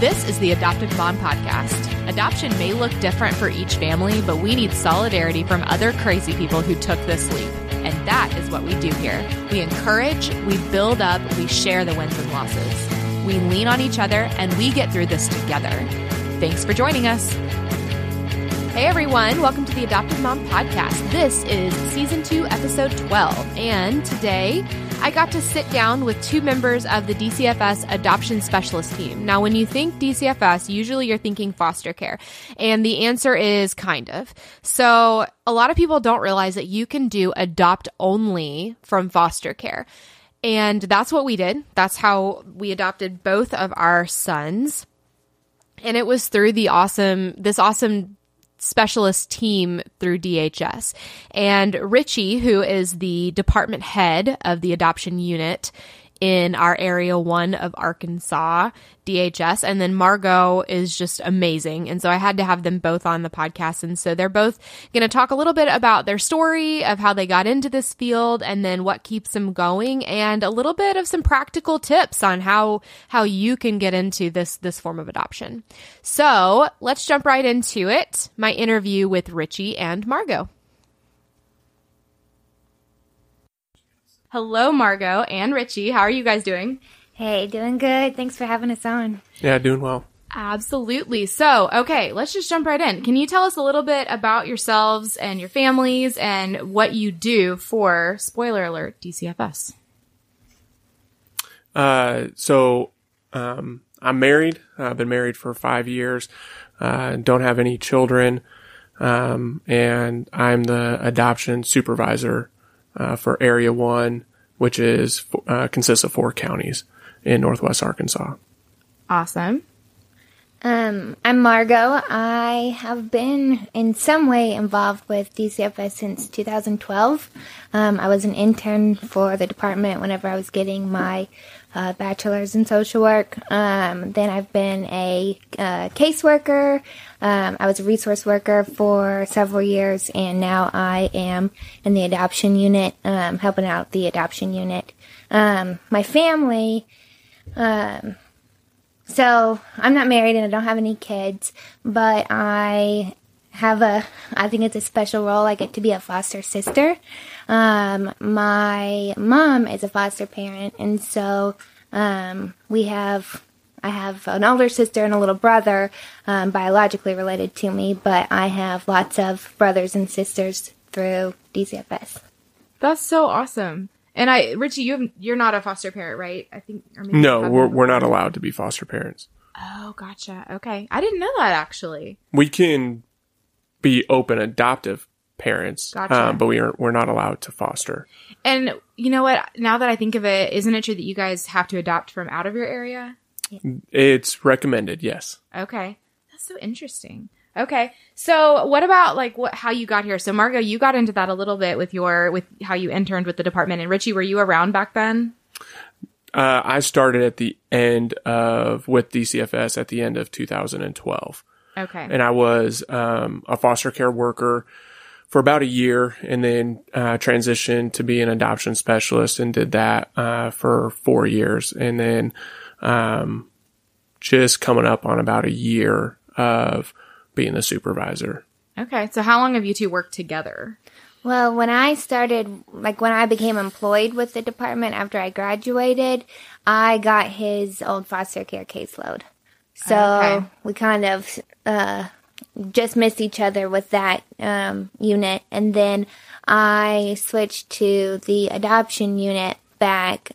This is the Adopted Mom Podcast. Adoption may look different for each family, but we need solidarity from other crazy people who took this leap. And that is what we do here. We encourage, we build up, we share the wins and losses. We lean on each other, and we get through this together. Thanks for joining us. Hey everyone, welcome to the Adopted Mom Podcast. This is Season 2, Episode 12, and today I got to sit down with two members of the DCFS Adoption Specialist team. Now, when you think DCFS, usually you're thinking foster care, and the answer is kind of. So a lot of people don't realize that you can do adopt only from foster care, and that's what we did. That's how we adopted both of our sons, and it was through this awesome specialist team through DHS. And Richie, who is the department head of the adoption unit in our Area 1 of Arkansas, DHS, and then Margot is just amazing. And so I had to have them both on the podcast. And so they're both going to talk a little bit about their story of how they got into this field and then what keeps them going, and a little bit of some practical tips on how you can get into this form of adoption. So let's jump right into it. My interview with Richie and Margot. Hello, Margot and Richie. How are you guys doing? Hey, doing good. Thanks for having us on. Yeah, doing well. Absolutely. So, okay, let's just jump right in. Can you tell us a little bit about yourselves and your families and what you do for, spoiler alert, DCFS? I'm married. I've been married for 5 years. Don't have any children. And I'm the adoption supervisor for Area 1, which is consists of 4 counties in Northwest Arkansas. Awesome. I'm Margot. I have been in some way involved with DCFS since 2012. I was an intern for the department whenever I was getting my bachelor's in social work. Then I've been a caseworker. I was a resource worker for several years, and now I am in the adoption unit, helping out the adoption unit. My family, so I'm not married and I don't have any kids, but I think it's a special role. I get to be a foster sister. My mom is a foster parent, and so I have an older sister and a little brother, biologically related to me, but I have lots of brothers and sisters through DCFS. That's so awesome. And Richie, you're not a foster parent, right? I think. Or maybe No, we're not allowed to be foster parents. Oh, gotcha. Okay, I didn't know that actually. We can be open adoptive parents, Gotcha. but we're not allowed to foster. And you know what? Now that I think of it, isn't it true that you guys have to adopt from out of your area? It's recommended, yes. Okay, that's so interesting. Okay, so what about how you got here? So Margot, you got into that a little bit with how you interned with the department. And Richie, were you around back then? I started with DCFS at the end of 2012. Okay. And I was a foster care worker for about a year, and then transitioned to be an adoption specialist and did that for 4 years. And then just coming up on about a year of being the supervisor. Okay. So how long have you two worked together? Well, when I became employed with the department after I graduated, I got his old foster care caseload. So we kind of just missed each other with that unit. And then I switched to the adoption unit back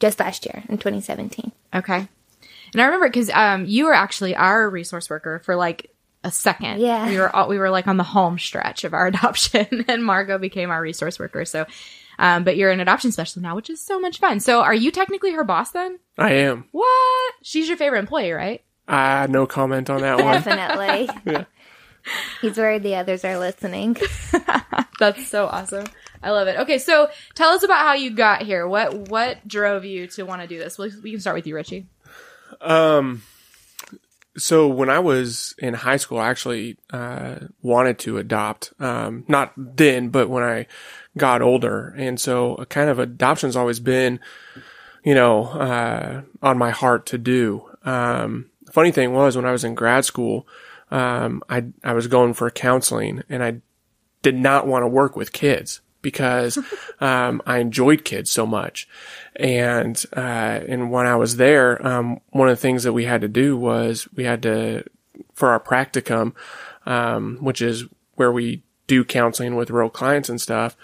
just last year in 2017. Okay. And I remember because you were actually our resource worker for a second. Yeah. We were on the home stretch of our adoption, and Margot became our resource worker. So, but you're an adoption specialist now, which is so much fun. So are you technically her boss then? I am. What? She's your favorite employee, right? No comment on that one. Definitely. Yeah. He's worried the others are listening. That's so awesome. I love it. Okay, so tell us about how you got here. What drove you to want to do this? We can start with you, Richie. So when I was in high school, I actually wanted to adopt. Not then, but when I got older. And so kind of adoption's always been, on my heart to do. the funny thing was, when I was in grad school, I was going for counseling, and I did not want to work with kids because I enjoyed kids so much. And when I was there, one of the things that we had to do was we had to, for our practicum, which is where we do counseling with real clients and stuff,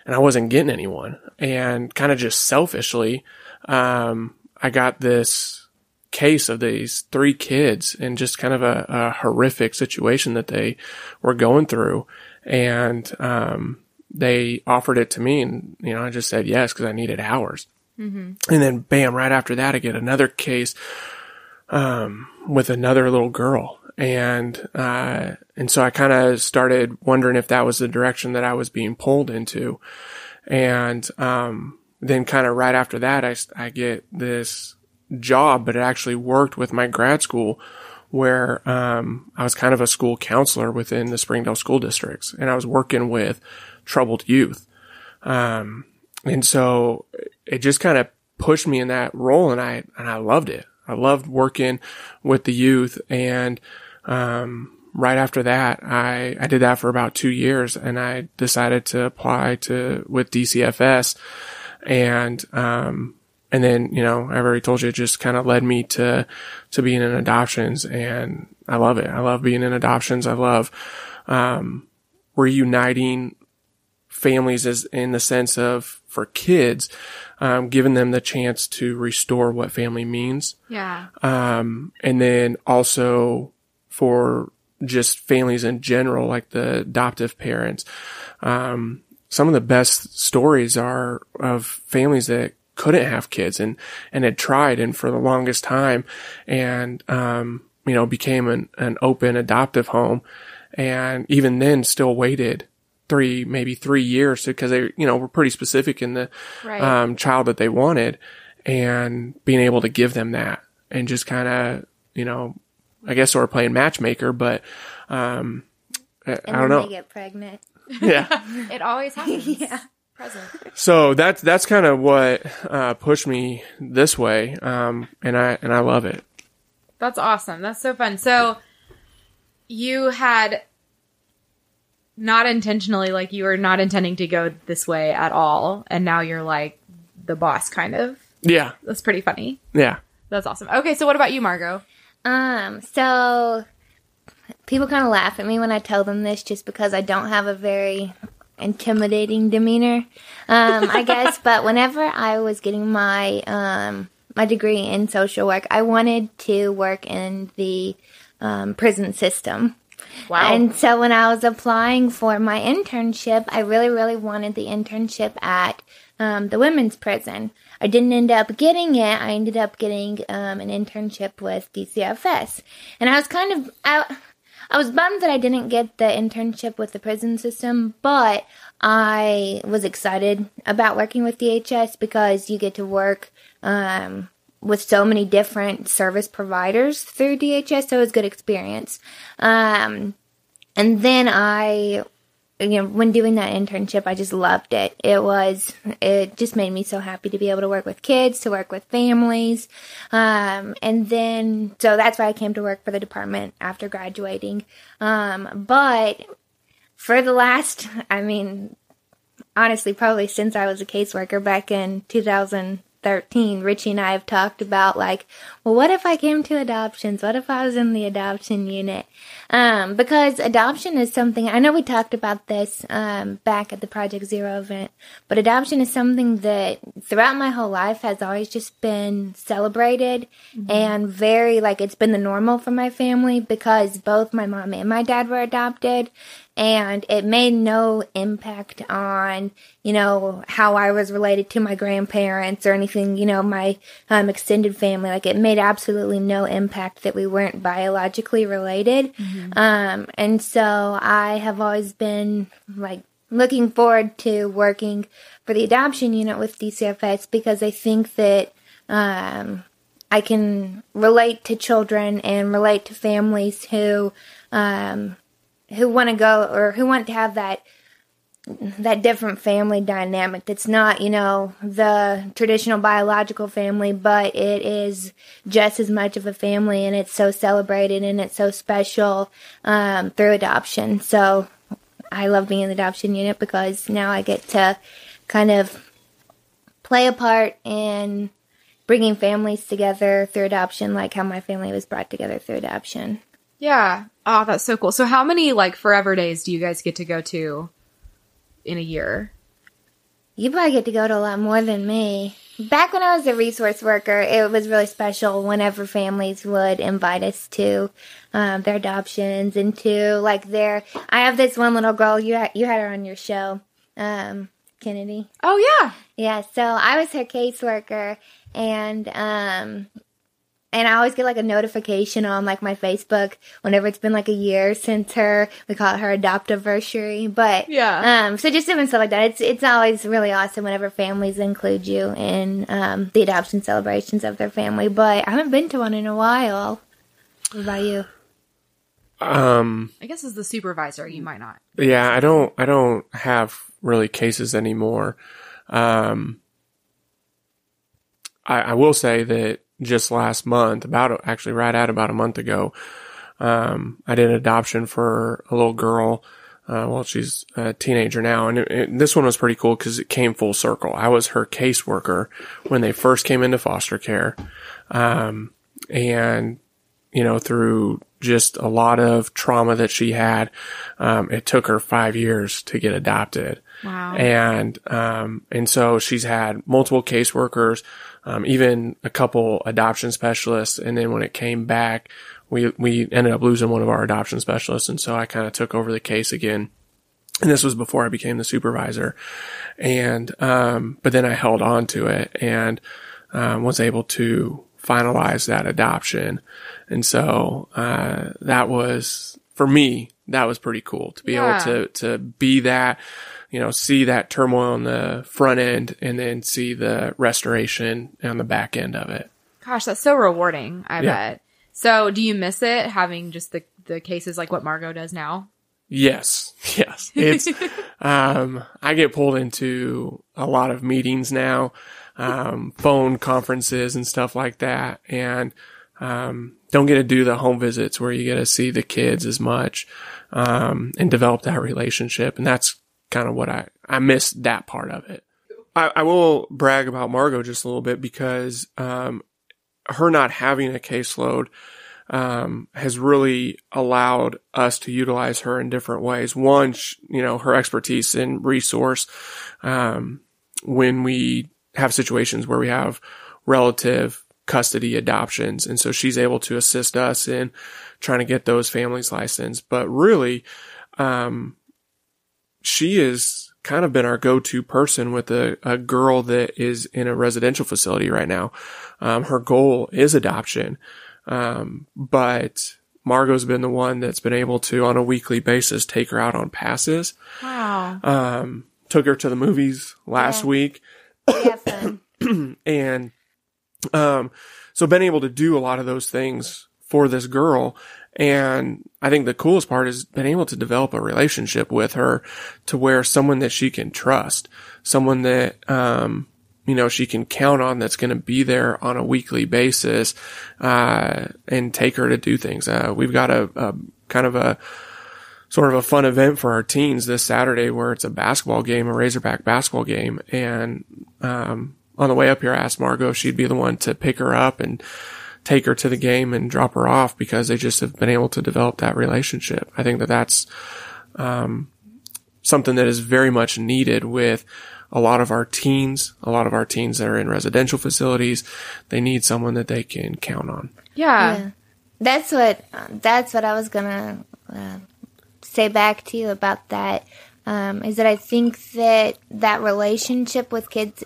and I wasn't getting anyone. And kind of just selfishly, I got this case of these 3 kids in just kind of a horrific situation that they were going through. And they offered it to me, and, you know, I just said yes because I needed hours. Mm-hmm. And then bam, right after that, I get another case with another little girl. And so I kind of started wondering if that was the direction that I was being pulled into. And then kind of right after that, I get this job, but it actually worked with my grad school, where I was kind of a school counselor within the Springdale school districts, and I was working with troubled youth. And so it just kind of pushed me in that role, and I loved it. I loved working with the youth. And right after that, I did that for about 2 years, and I decided to apply with DCFS. And then, you know, I've already told you, it just kind of led me to being in adoptions, and I love it. I love being in adoptions. I love, reuniting families as in the sense of, for kids, giving them the chance to restore what family means. Yeah. And then also for just families in general, like the adoptive parents. Some of the best stories are of families that couldn't have kids and had tried, and for the longest time, and, you know, became an open adoptive home. And even then still waited maybe 3 years, because they, you know, were pretty specific in the, right. Child that they wanted, and being able to give them that, and just kind of, you know, I guess sort of playing matchmaker, but, I don't know. They get pregnant. Yeah. It always happens. Yeah. Present. So that's kind of what, pushed me this way. And I love it. That's awesome. That's so fun. So you had not intentionally, like, you were not intending to go this way at all, and now you're like the boss, kind of. Yeah. That's pretty funny. Yeah. That's awesome. Okay, so what about you, Margot? So people kind of laugh at me when I tell them this, just because I don't have a very intimidating demeanor, I guess. But whenever I was getting my my degree in social work, I wanted to work in the prison system. Wow. And so when I was applying for my internship, I really, really wanted the internship at the women's prison. I didn't end up getting it. I ended up getting an internship with DCFS. And I was kind of... I was bummed that I didn't get the internship with the prison system, but I was excited about working with DHS because you get to work with so many different service providers through DHS, so it was a good experience. And then when doing that internship, I just loved it. It just made me so happy to be able to work with kids, to work with families. And then, so that's why I came to work for the department after graduating. But for the last, honestly, probably since I was a caseworker back in 2013, Richie and I have talked about, like, well, what if I came to adoptions? What if I was in the adoption unit? Because adoption is something, I know we talked about this back at the Project Zero event, but adoption is something that throughout my whole life has always just been celebrated, and very, like, it's been the normal for my family, because both my mom and my dad were adopted. And it made no impact on, how I was related to my grandparents or anything, my extended family. Like, it made absolutely no impact that we weren't biologically related. And so I have always been, like, looking forward to working for the adoption unit with DCFS, because I think that I can relate to children and relate to families who want to go, or who want to have that that different family dynamic that's not, the traditional biological family, but it is just as much of a family, and it's so celebrated and it's so special through adoption. So I love being in the adoption unit because now I get to kind of play a part in bringing families together through adoption, like how my family was brought together through adoption. Yeah. Oh, that's so cool. So how many, forever days do you guys get to go to in a year? You probably get to go to a lot more than me. Back when I was a resource worker, it was really special whenever families would invite us to their adoptions and to, I have this one little girl, you had her on your show, Kennedy. Oh, yeah. Yeah, so I was her caseworker, and I always get a notification on my Facebook whenever it's been a year since we call it her adoptiversary. But yeah, so just different stuff like that. It's always really awesome whenever families include you in the adoption celebrations of their family. But I haven't been to one in a while. What about you? I guess as the supervisor, you might not. Yeah, I don't have really cases anymore. I will say that just last month, right at about a month ago, I did an adoption for a little girl. She's a teenager now, and this one was pretty cool because it came full circle. I was her caseworker when they first came into foster care. And, through just a lot of trauma that she had, it took her 5 years to get adopted. Wow. And so she's had multiple caseworkers, even a couple adoption specialists. And then when it came back, we ended up losing one of our adoption specialists. And so I kind of took over the case again. And this was before I became the supervisor. And, but then I held on to it and, was able to finalize that adoption. And so, that was, for me, that was pretty cool to be able to be that, see that turmoil on the front end and then see the restoration on the back end of it. Gosh, that's so rewarding, I bet. So do you miss it, having just the cases like what Margot does now? Yes. It's, I get pulled into a lot of meetings now, phone conferences and stuff like that. And, don't get to do the home visits where you get to see the kids as much, and develop that relationship. And that's kind of what I miss that part of it. I will brag about Margot just a little bit because, her not having a caseload, has really allowed us to utilize her in different ways. One, her expertise in resource, when we have situations where we have relative custody adoptions. And so she's able to assist us in trying to get those families licensed. But really, she has kind of been our go-to person with a girl that is in a residential facility right now. Her goal is adoption. But Margot's been the one that's been able to, on a weekly basis, take her out on passes. Wow. Took her to the movies last week. Yeah, fun. And, so been able to do a lot of those things for this girl. And I think the coolest part is been able to develop a relationship with her to where someone that she can trust, someone that, she can count on that's going to be there on a weekly basis, and take her to do things. We've got a kind of a sort of a fun event for our teens this Saturday where it's a basketball game, a Razorback basketball game. And, on the way up here, I asked Margot if she'd be the one to pick her up and take her to the game and drop her off because they just have been able to develop that relationship. I think that that's, something that is very much needed with a lot of our teens that are in residential facilities. They need someone that they can count on. Yeah. That's what I was gonna say back to you about that. Is that I think that relationship with kids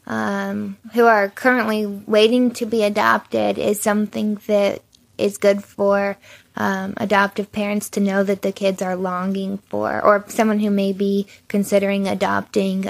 who are currently waiting to be adopted is something that is good for adoptive parents to know that the kids are longing for, or someone who may be considering adopting,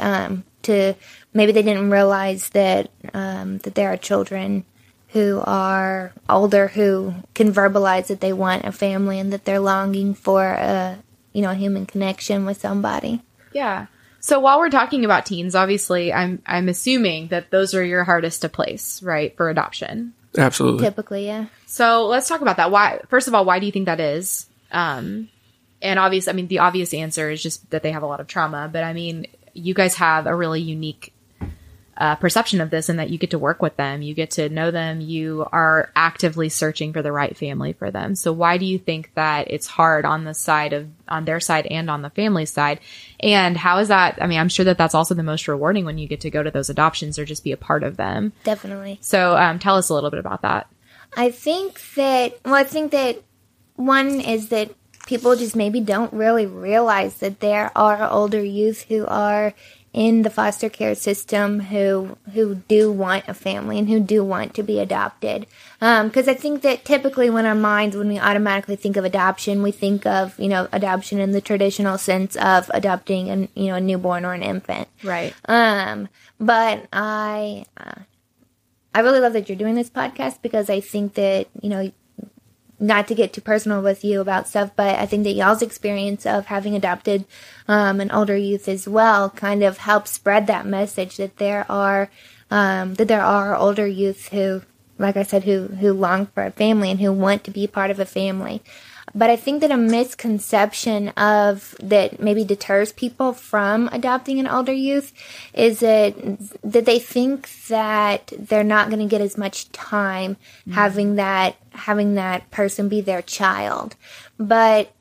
to maybe they didn't realize that there are children who are older who can verbalize that they want a family and that they're longing for a human connection with somebody. Yeah. So while we're talking about teens, obviously, I'm assuming that those are your hardest to place, right, for adoption. Absolutely. Typically, yeah. So let's talk about that. Why? First of all, why do you think that is? And the obvious answer is just that they have a lot of trauma. But I mean, you guys have a really unique perception of this, and that you get to work with them, you get to know them, you are actively searching for the right family for them. So why do you think that it's hard on their side and on the family side? And how is that? I mean, I'm sure that that's also the most rewarding when you get to go to those adoptions or just be a part of them. Definitely. So tell us a little bit about that. I think that one is that people just maybe don't really realize that there are older youth who are in the foster care system who do want a family and who do want to be adopted. Because I think that typically when we automatically think of adoption, we think of, adoption in the traditional sense of adopting a newborn or an infant. Right. But I really love that you're doing this podcast, because I think that, not to get too personal with you about stuff, but I think that y'all's experience of having adopted an older youth as well kind of helps spread that message that there are older youth who, like I said, who long for a family and who want to be part of a family. But I think that a misconception of that maybe deters people from adopting an older youth is that they think that they're not going to get as much time having that person be their child. But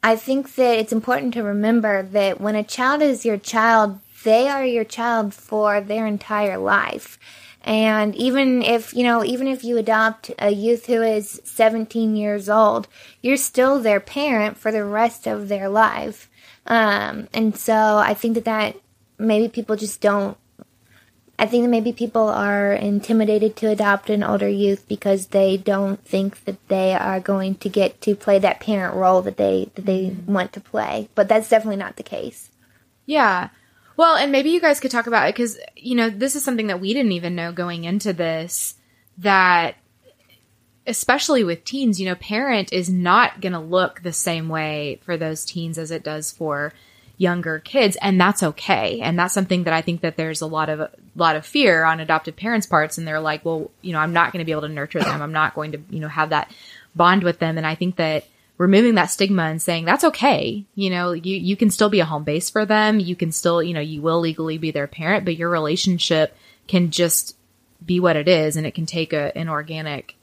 I think that it's important to remember that when a child is your child, they are your child for their entire life. And even if you adopt a youth who is 17 years old, you're still their parent for the rest of their life. And so I think that maybe people just don't, I think that maybe people are intimidated to adopt an older youth because they don't think that they are going to get to play that parent role that they want to play. But that's definitely not the case. Yeah. Well, and maybe you guys could talk about it because, this is something that we didn't even know going into this, that especially with teens, parent is not going to look the same way for those teens as it does for younger kids. And that's okay. And that's something that I think that there's a lot of fear on adoptive parents' parts. And they're like, well, I'm not going to be able to nurture them. I'm not going to, have that bond with them. And I think that removing that stigma and saying that's okay. You can still be a home base for them. You can still, you will legally be their parent, but your relationship can just be what it is, and it can take an organic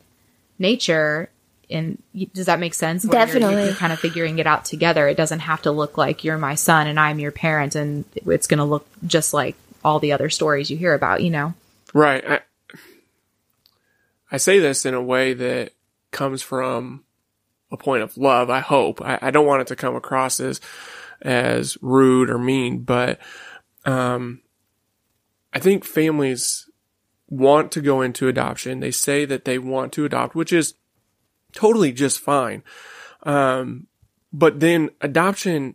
nature. And does that make sense? Definitely. You're kind of figuring it out together. It doesn't have to look like you're my son and I'm your parent, and it's going to look just like all the other stories you hear about, Right. I say this in a way that comes from a point of love, I hope. I don't want it to come across as rude or mean, but I think families want to go into adoption. They say that they want to adopt, which is totally just fine. But then adoption,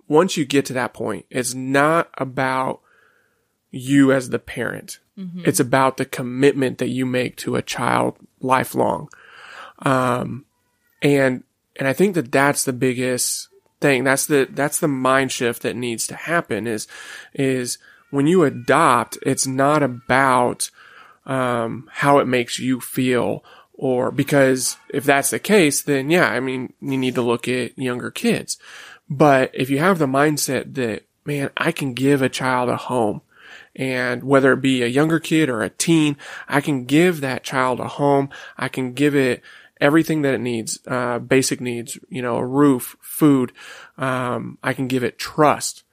once you get to that point, it's not about you as the parent. Mm-hmm. It's about the commitment that you make to a child lifelong. And I think that that's the biggest thing. That's the mind shift that needs to happen is when you adopt, it's not about, how it makes you feel, or because if that's the case, then yeah, you need to look at younger kids. But if you have the mindset that, man, I can give a child a home, and whether it be a younger kid or a teen, I can give that child a home. I can give it everything that it needs, basic needs, a roof, food. I can give it trust.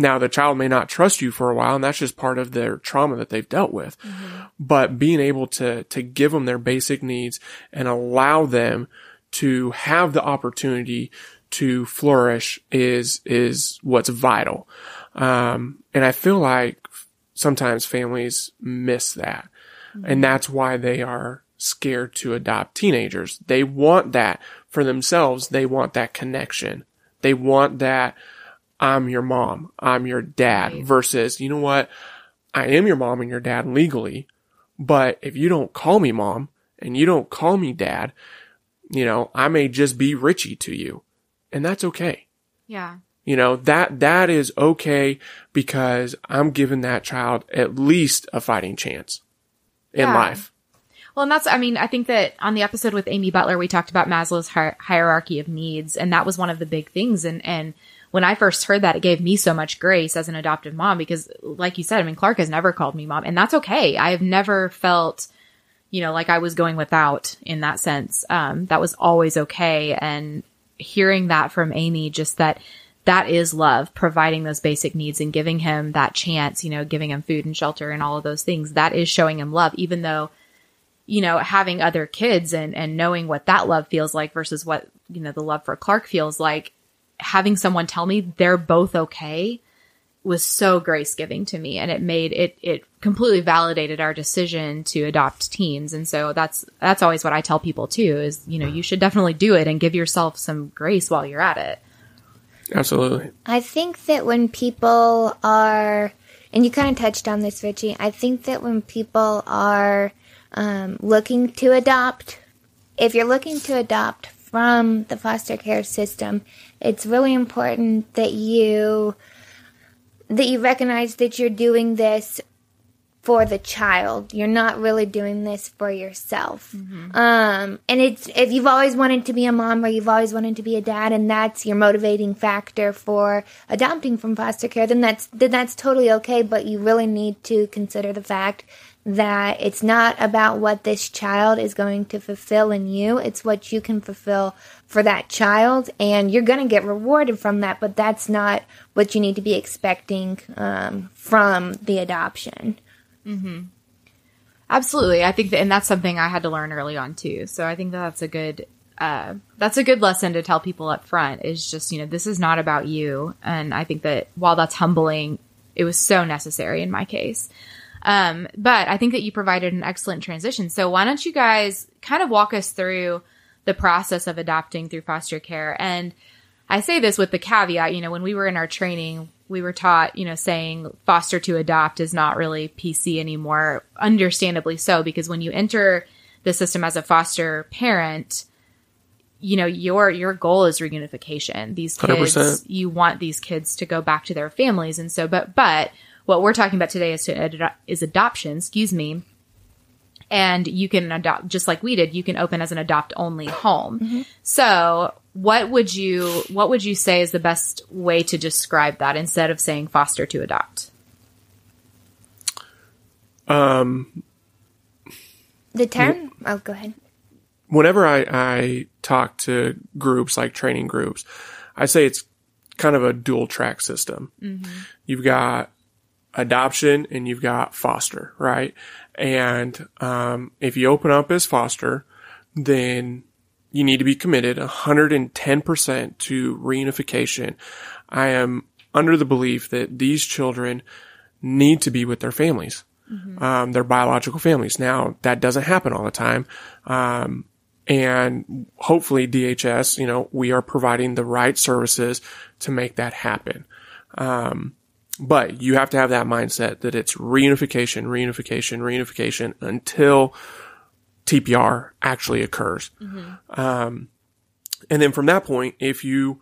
Now the child may not trust you for a while, and that's just part of their trauma that they've dealt with. Mm-hmm. But being able to give them their basic needs and allow them to have the opportunity to flourish is what's vital. And I feel like sometimes families miss that. Mm-hmm. And that's why they are scared to adopt teenagers. They want that for themselves. They want that connection. They want that I'm your mom, I'm your dad, right, versus, you know what? I am your mom and your dad legally, but if you don't call me mom and you don't call me dad, I may just be Richie to you, and that's okay. Yeah. that is okay because I'm giving that child at least a fighting chance in life. Well, and I think that on the episode with Amy Butler, we talked about Maslow's hierarchy of needs, and that was one of the big things. And when I first heard that, it gave me so much grace as an adoptive mom because, like you said, Clark has never called me mom, and that's okay. I have never felt, like I was going without in that sense. That was always okay. And hearing that from Amy, just that is love, providing those basic needs and giving him that chance, giving him food and shelter and all of those things, that is showing him love, even though, having other kids and knowing what that love feels like versus what, the love for Clark feels like, having someone tell me they're both okay was so grace-giving to me. And it completely validated our decision to adopt teens. And so that's always what I tell people too, is, you should definitely do it and give yourself some grace while you're at it. Absolutely. I think that when people are, and you kind of touched on this, Richie, I think that when people are looking to adopt, if you're looking to adopt from the foster care system, it's really important that you recognize that you're doing this for the child. You're not really doing this for yourself. Mm-hmm. And it's, if you've always wanted to be a mom or you've always wanted to be a dad, and that's your motivating factor for adopting from foster care, then that's totally okay. But you really need to consider the fact that it's not about what this child is going to fulfill in you. It's what you can fulfill for that child, and you're going to get rewarded from that, but that's not what you need to be expecting from the adoption. Mm-hmm. Absolutely. I think and that's something I had to learn early on too. So I think that's a good lesson to tell people up front, is just, this is not about you. And I think that while that's humbling, it was so necessary in my case. But I think that you provided an excellent transition. So why don't you guys kind of walk us through the process of adopting through foster care? And I say this with the caveat, when we were in our training, we were taught, saying foster to adopt is not really PC anymore, understandably so, because when you enter the system as a foster parent, your goal is reunification. These kids, 100%. You want these kids to go back to their families. And so, but what we're talking about today is adoption, and you can adopt, just like we did, you can open as an adopt-only home. Mm-hmm. So what would you say is the best way to describe that instead of saying foster to adopt? The term? Oh, go ahead. Whenever I talk to groups, like training groups, I say it's kind of a dual track system. Mm-hmm. You've got adoption and you've got foster, right? And if you open up as foster, then you need to be committed 110% to reunification. I am under the belief that these children need to be with their families, mm-hmm. Their biological families. Now, that doesn't happen all the time. And hopefully DHS, we are providing the right services to make that happen. But you have to have that mindset that it's reunification until TPR actually occurs. Mm-hmm. And then from that point, if you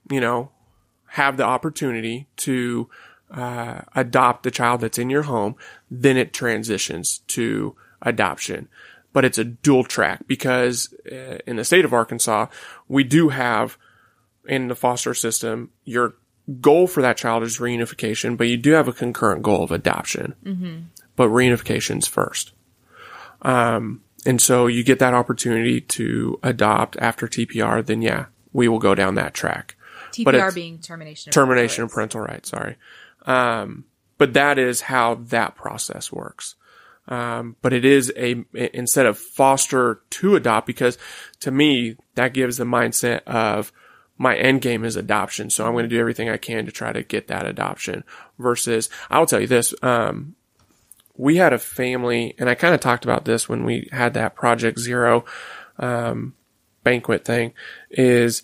have the opportunity to adopt the child that's in your home, then it transitions to adoption. But it's a dual track, because in the state of Arkansas, we do have, in the foster system, your goal for that child is reunification, but you do have a concurrent goal of adoption. Mm-hmm. But reunification's first. And so you get that opportunity to adopt after TPR, then we will go down that track. TPR being termination of parental rights, sorry. But that is how that process works. But it is instead of foster to adopt, because to me, that gives the mindset of my end game is adoption. So I'm going to do everything I can to try to get that adoption, versus I'll tell you this. We had a family, and I kind of talked about this when we had that Project Zero, banquet thing, is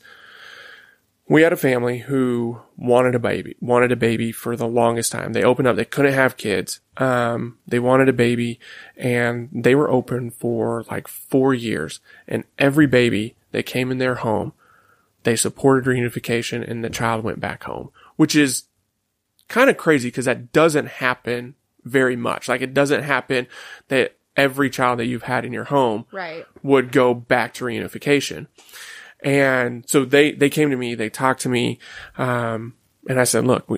we had a family who wanted a baby for the longest time. They opened up, they couldn't have kids. They wanted a baby, and they were open for like 4 years, and every baby that came in their home they supported reunification, and the child went back home, which is kind of crazy because that doesn't happen very much. Like, it doesn't happen that every child that you've had in your home would go back to reunification. And so they came to me, they talked to me, and I said, look,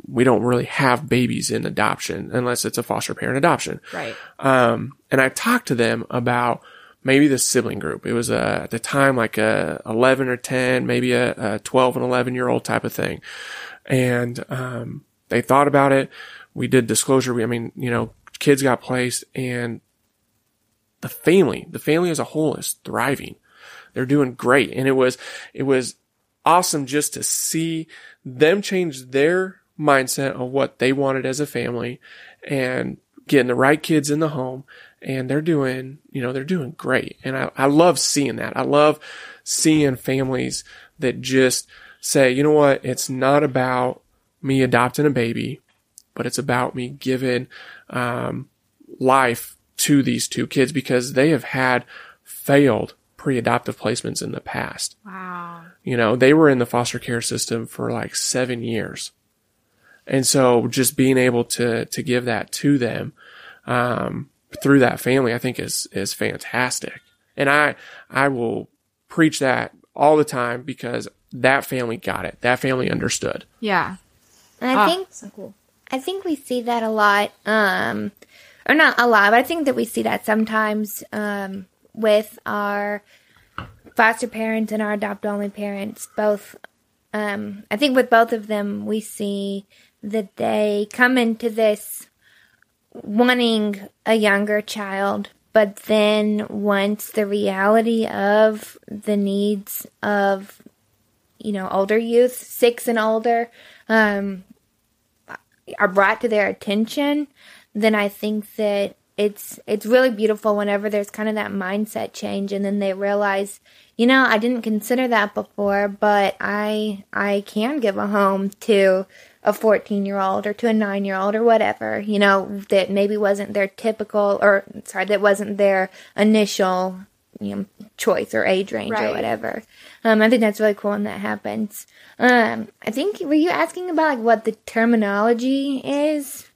we don't really have babies in adoption unless it's a foster parent adoption. Right. And I talked to them about maybe the sibling group. It was at the time like a 11 or 10, maybe a 12 and 11-year-old type of thing. And they thought about it. We did disclosure. Kids got placed, and the family as a whole is thriving. They're doing great. And it was awesome just to see them change their mindset of what they wanted as a family and getting the right kids in the home. And they're doing great. And I love seeing that. I love seeing families that just say, you know what? It's not about me adopting a baby, but it's about me giving, life to these two kids because they have had failed pre-adoptive placements in the past. Wow. They were in the foster care system for like 7 years. And so just being able to give that to them, through that family, I think is fantastic. And I will preach that all the time because that family got it. That family understood. Yeah. And I think so cool. I think we see that a lot, or not a lot, but I think that we see that sometimes with our foster parents and our adopt-only parents. Both, I think with both of them, we see that they come into this wanting a younger child, but then once the reality of the needs of, older youth, 6 and older, are brought to their attention, then I think that it's really beautiful whenever there's kind of that mindset change, and then they realize, I didn't consider that before, but I can give a home to a 14-year-old or to a 9-year-old or whatever, that maybe wasn't their that wasn't their initial, choice or age range or whatever. I think that's really cool when that happens. I think, were you asking about what the terminology is?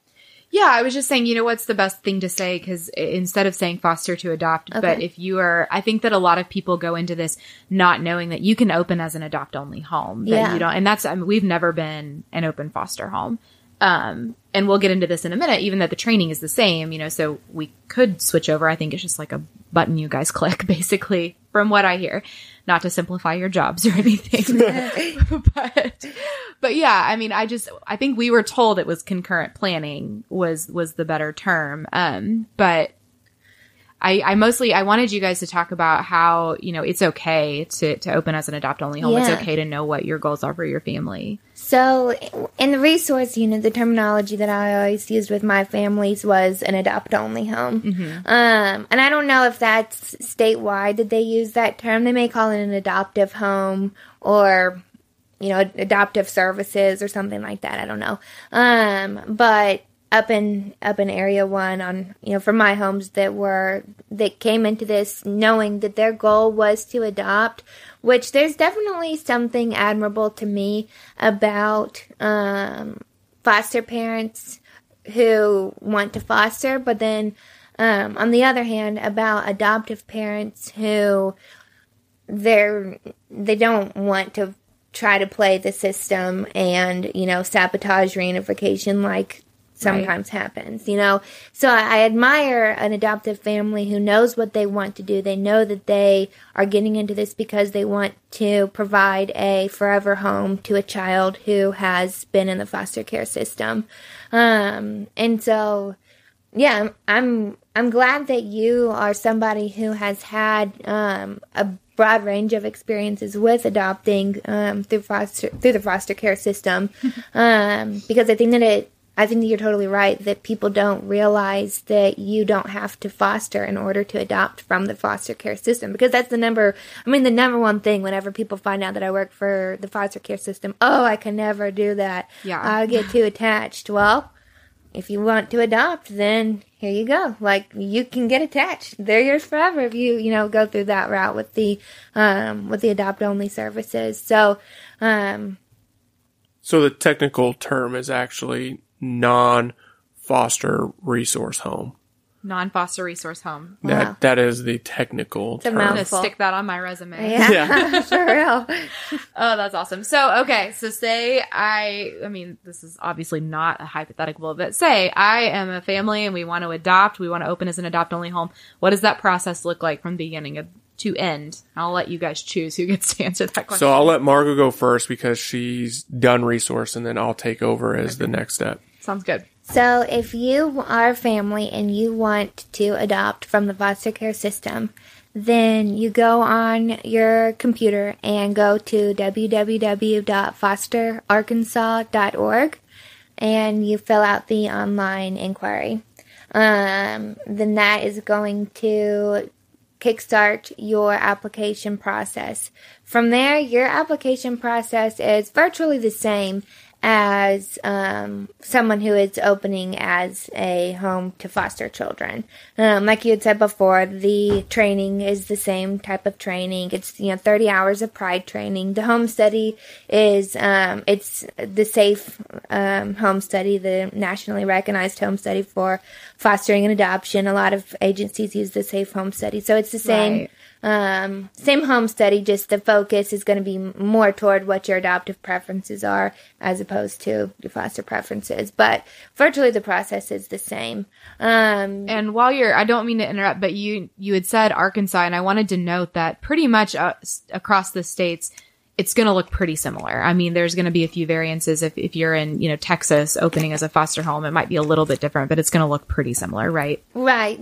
Yeah, I was just saying, what's the best thing to say? Because instead of saying foster to adopt, but if you are, I think that a lot of people go into this not knowing that you can open as an adopt-only home. That you don't, and that's, we've never been an open foster home. And we'll get into this in a minute, even though the training is the same, so we could switch over. I think it's just like a button you guys click, basically, from what I hear. Not to simplify your jobs or anything. But yeah, I think we were told it was concurrent planning was the better term. But I wanted you guys to talk about how, it's okay to open as an adopt-only home. Yeah. It's okay to know what your goals are for your family. So in the resource, the terminology that I always used with my families was an adopt-only home. Mm-hmm. And I don't know if that's statewide that they use that term. They may call it an adoptive home or, adoptive services or something like that. I don't know. But up in Area 1 on, for my homes that came into this knowing that their goal was to adopt, which there's definitely something admirable to me about foster parents who want to foster, but then on the other hand, about adoptive parents who they don't want to try to play the system and, sabotage reunification like sometimes happens, So I admire an adoptive family who knows what they want to do. They know that they are getting into this because they want to provide a forever home to a child who has been in the foster care system. And so, yeah, I'm glad that you are somebody who has had a broad range of experiences with adopting through the foster care system, because I think that you're totally right that people don't realize that you don't have to foster in order to adopt from the foster care system, because that's the number one thing whenever people find out that I work for the foster care system. Oh, I can never do that. Yeah. I'll get too attached. Well, if you want to adopt, then here you go. Like, you can get attached. They're yours forever if you, go through that route with the adopt-only services. So the technical term is actually non-foster resource home. Non-foster resource home. Wow. That is the technical term. I'm going to stick that on my resume. Yeah. For real. Oh, that's awesome. So, okay. So say I mean, this is obviously not a hypothetical, but say I am a family and we want to adopt, we want to open as an adopt-only home. What does that process look like from beginning to end? I'll let you guys choose who gets to answer that question. So I'll let Margot go first because she's done resource, and then I'll take over as the next step. Sounds good. So if you are a family and you want to adopt from the foster care system, then you go on your computer and go to www.fosterarkansas.org and you fill out the online inquiry. Then that is going to kickstart your application process. From there, your application process is virtually the same as someone who is opening as a home to foster children. Like you had said before, the training is the same type of training. It's 30 hours of pride training. The home study is it's the safe home study, the nationally recognized home study for fostering and adoption. A lot of agencies use the safe home study, so it's the same. Right. Same home study, just the focus is going to be more toward what your adoptive preferences are as opposed to your foster preferences. But virtually the process is the same. And while I don't mean to interrupt, but you had said Arkansas, and I wanted to note that pretty much across the states, it's going to look pretty similar. I mean, there's going to be a few variances. If you're in, Texas opening as a foster home, it might be a little bit different, but it's going to look pretty similar, right? Right.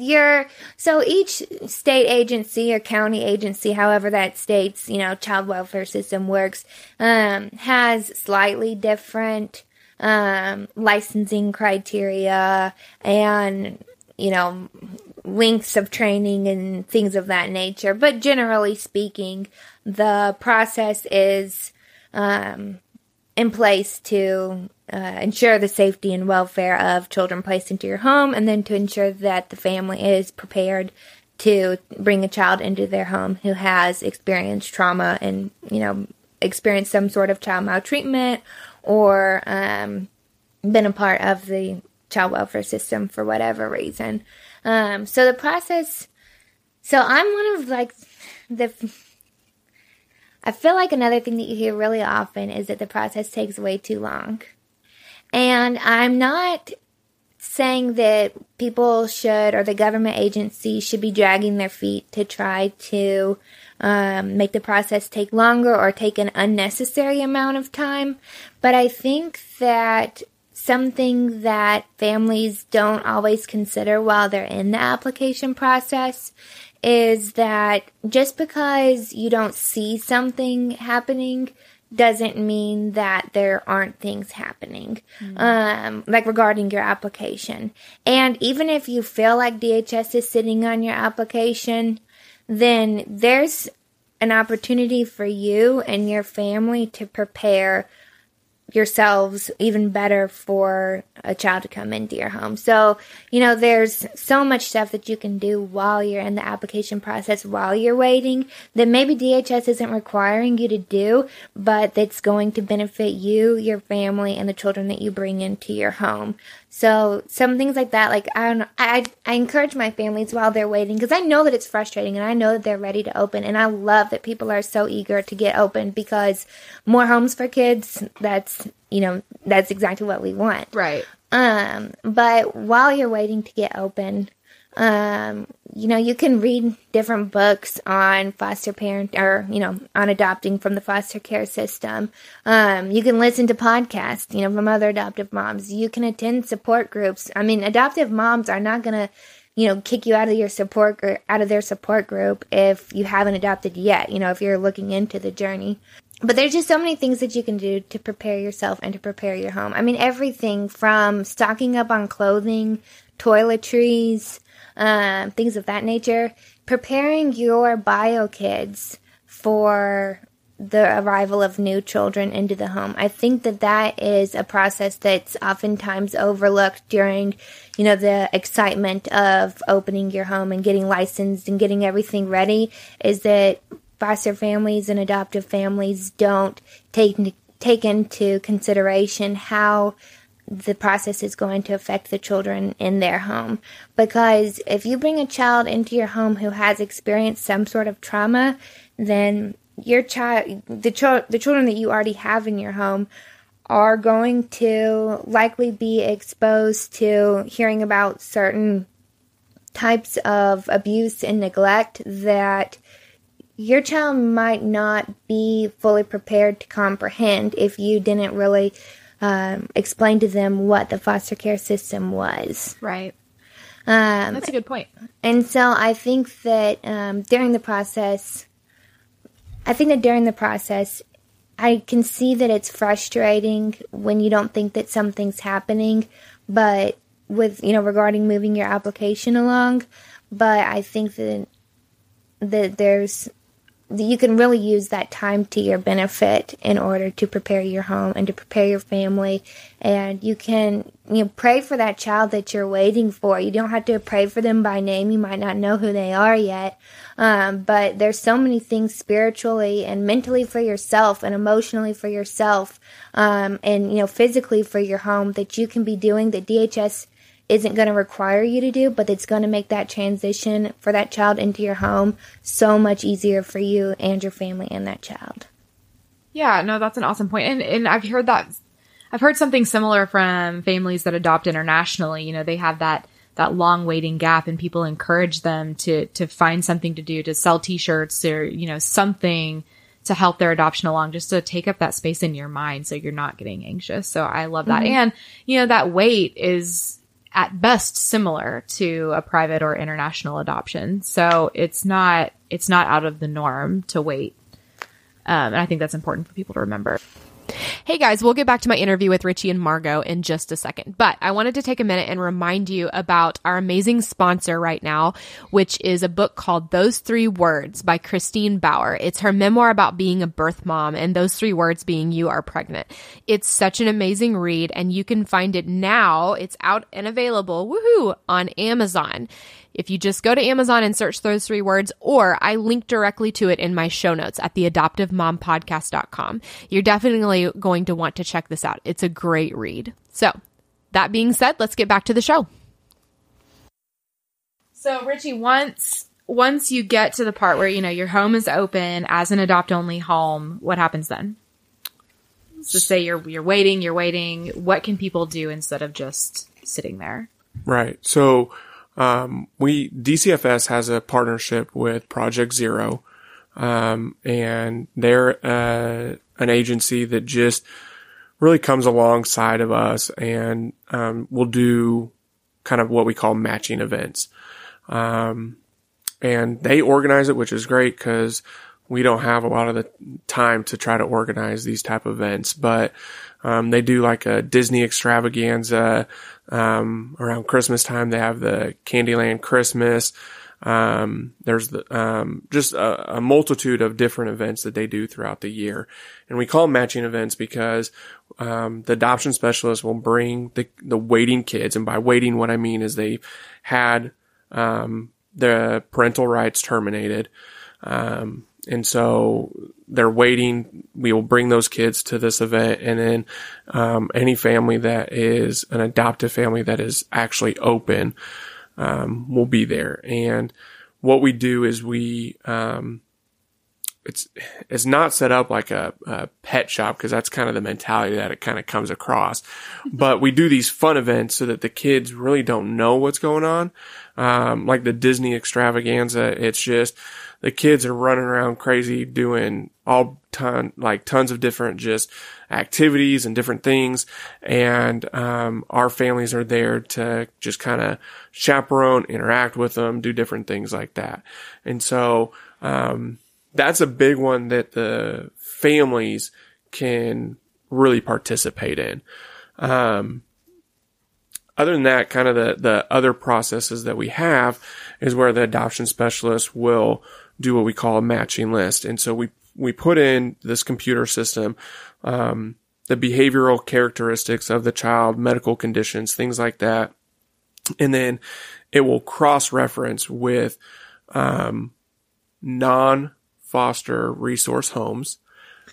So each state agency or county agency, however that state's, child welfare system works, has slightly different, licensing criteria and, lengths of training and things of that nature. But generally speaking, the process is in place to ensure the safety and welfare of children placed into your home, and then to ensure that the family is prepared to bring a child into their home who has experienced trauma and, experienced some sort of child maltreatment or been a part of the child welfare system for whatever reason. So the process, I'm one of I feel like another thing that you hear really often is that the process takes way too long. And I'm not saying that people should, or the government agency should be dragging their feet to try to make the process take longer or take an unnecessary amount of time. But I think that something that families don't always consider while they're in the application process is that just because you don't see something happening doesn't mean that there aren't things happening, like regarding your application. And even if you feel like DHS is sitting on your application, then there's an opportunity for you and your family to prepare yourselves even better for a child to come into your home. So, there's so much stuff that you can do while you're in the application process, while you're waiting, that maybe DHS isn't requiring you to do, but that's going to benefit you, your family, and the children that you bring into your home. So some things like that, like, I encourage my families while they're waiting, because I know that it's frustrating and I know that they're ready to open. And I love that people are so eager to get open, because more homes for kids, that's exactly what we want. Right. But while you're waiting to get open, you can read different books on foster parent or, on adopting from the foster care system. You can listen to podcasts, from other adoptive moms. You can attend support groups. I mean, adoptive moms are not going to, kick you out of their support group if you haven't adopted yet, if you're looking into the journey. But there's just so many things that you can do to prepare yourself and to prepare your home. I mean, everything from stocking up on clothing, toiletries, things of that nature, preparing your bio kids for the arrival of new children into the home. I think that that is a process that's oftentimes overlooked during, the excitement of opening your home and getting licensed and getting everything ready, is that foster families and adoptive families don't take into consideration how the process is going to affect the children in their home. Because if you bring a child into your home who has experienced some sort of trauma, then your child, the children that you already have in your home, are going to likely be exposed to hearing about certain types of abuse and neglect that your child might not be fully prepared to comprehend if you didn't really explain to them what the foster care system was. Right. That's a good point. And so I think that during the process, I can see that it's frustrating when you don't think that something's happening, but with, regarding moving your application along. But I think that you can really use that time to your benefit in order to prepare your home and to prepare your family. And you can, pray for that child that you're waiting for. You don't have to pray for them by name. You might not know who they are yet. But there's so many things spiritually and mentally for yourself and emotionally for yourself, and, physically for your home that you can be doing that DHS isn't going to require you to do, but it's going to make that transition for that child into your home so much easier for you and your family and that child. Yeah, no, that's an awesome point. And I've heard that. I've heard something similar from families that adopt internationally. They have that long waiting gap, and people encourage them to find something to do, to sell t-shirts or, something to help their adoption along, just to take up that space in your mind so you're not getting anxious. So I love that. Mm-hmm. And, that wait is at best similar to a private or international adoption. So it's not out of the norm to wait. And I think that's important for people to remember. Hey guys, we'll get back to my interview with Richie and Margot in just a second, but I wanted to take a minute and remind you about our amazing sponsor right now, which is a book called Those 3 Words by Christine Bauer. It's her memoir about being a birth mom, and those 3 words being you are pregnant. It's such an amazing read, and you can find it now. It's out and available, woohoo, on Amazon. If you just go to Amazon and search those 3 words, or I link directly to it in my show notes at theadoptivemompodcast.com. You're definitely going to want to check this out. It's a great read. So that being said, let's get back to the show. So Richie, once you get to the part where, your home is open as an adopt-only home, what happens then? So say you're waiting. What can people do instead of just sitting there? Right. So DCFS has a partnership with Project Zero, and they're an agency that just really comes alongside of us and will do kind of what we call matching events. And they organize it, which is great because we don't have a lot of the time to try to organize these type of events, but they do like a Disney extravaganza. Around Christmas time, they have the Candyland Christmas. There's just a multitude of different events that they do throughout the year. And we call them matching events because, the adoption specialist will bring the waiting kids. And by waiting, what I mean is they had, the parental rights terminated. And so they're waiting. We will bring those kids to this event. And then, any family that is an adoptive family that is actually open, will be there. And what we do is it's not set up like a pet shop, because that's kind of the mentality that it kind of comes across. But we do these fun events so that the kids really don't know what's going on. Like the Disney extravaganza, it's just the kids are running around crazy doing tons of different just activities and different things. And, our families are there to just kind of chaperone, interact with them, do different things like that. And so, that's a big one that the families can really participate in. Other than that, kind of the other processes that we have is where the adoption specialist will do what we call a matching list. And so we we put in this computer system, the behavioral characteristics of the child, medical conditions, things like that. And then it will cross-reference with, non-foster resource homes.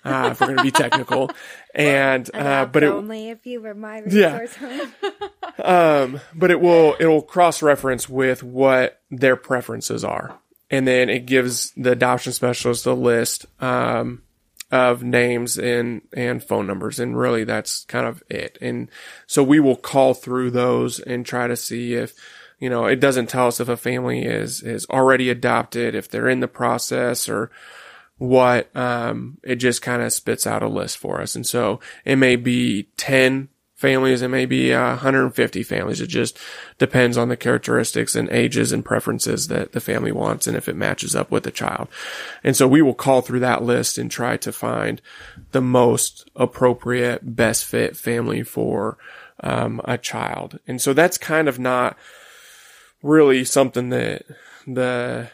If we're going to be technical, and but only if you were my resource home. But it'll cross-reference with what their preferences are, and then it gives the adoption specialist a list of names and phone numbers, and really that's kind of it. And so we will call through those and try to see if, it doesn't tell us if a family is already adopted, if they're in the process, or what. It just kind of spits out a list for us. And so it may be 10 families, it may be 150 families. It just depends on the characteristics and ages and preferences that the family wants, and if it matches up with the child. And so we will call through that list and try to find the most appropriate, best fit family for a child. And so that's kind of not really something that the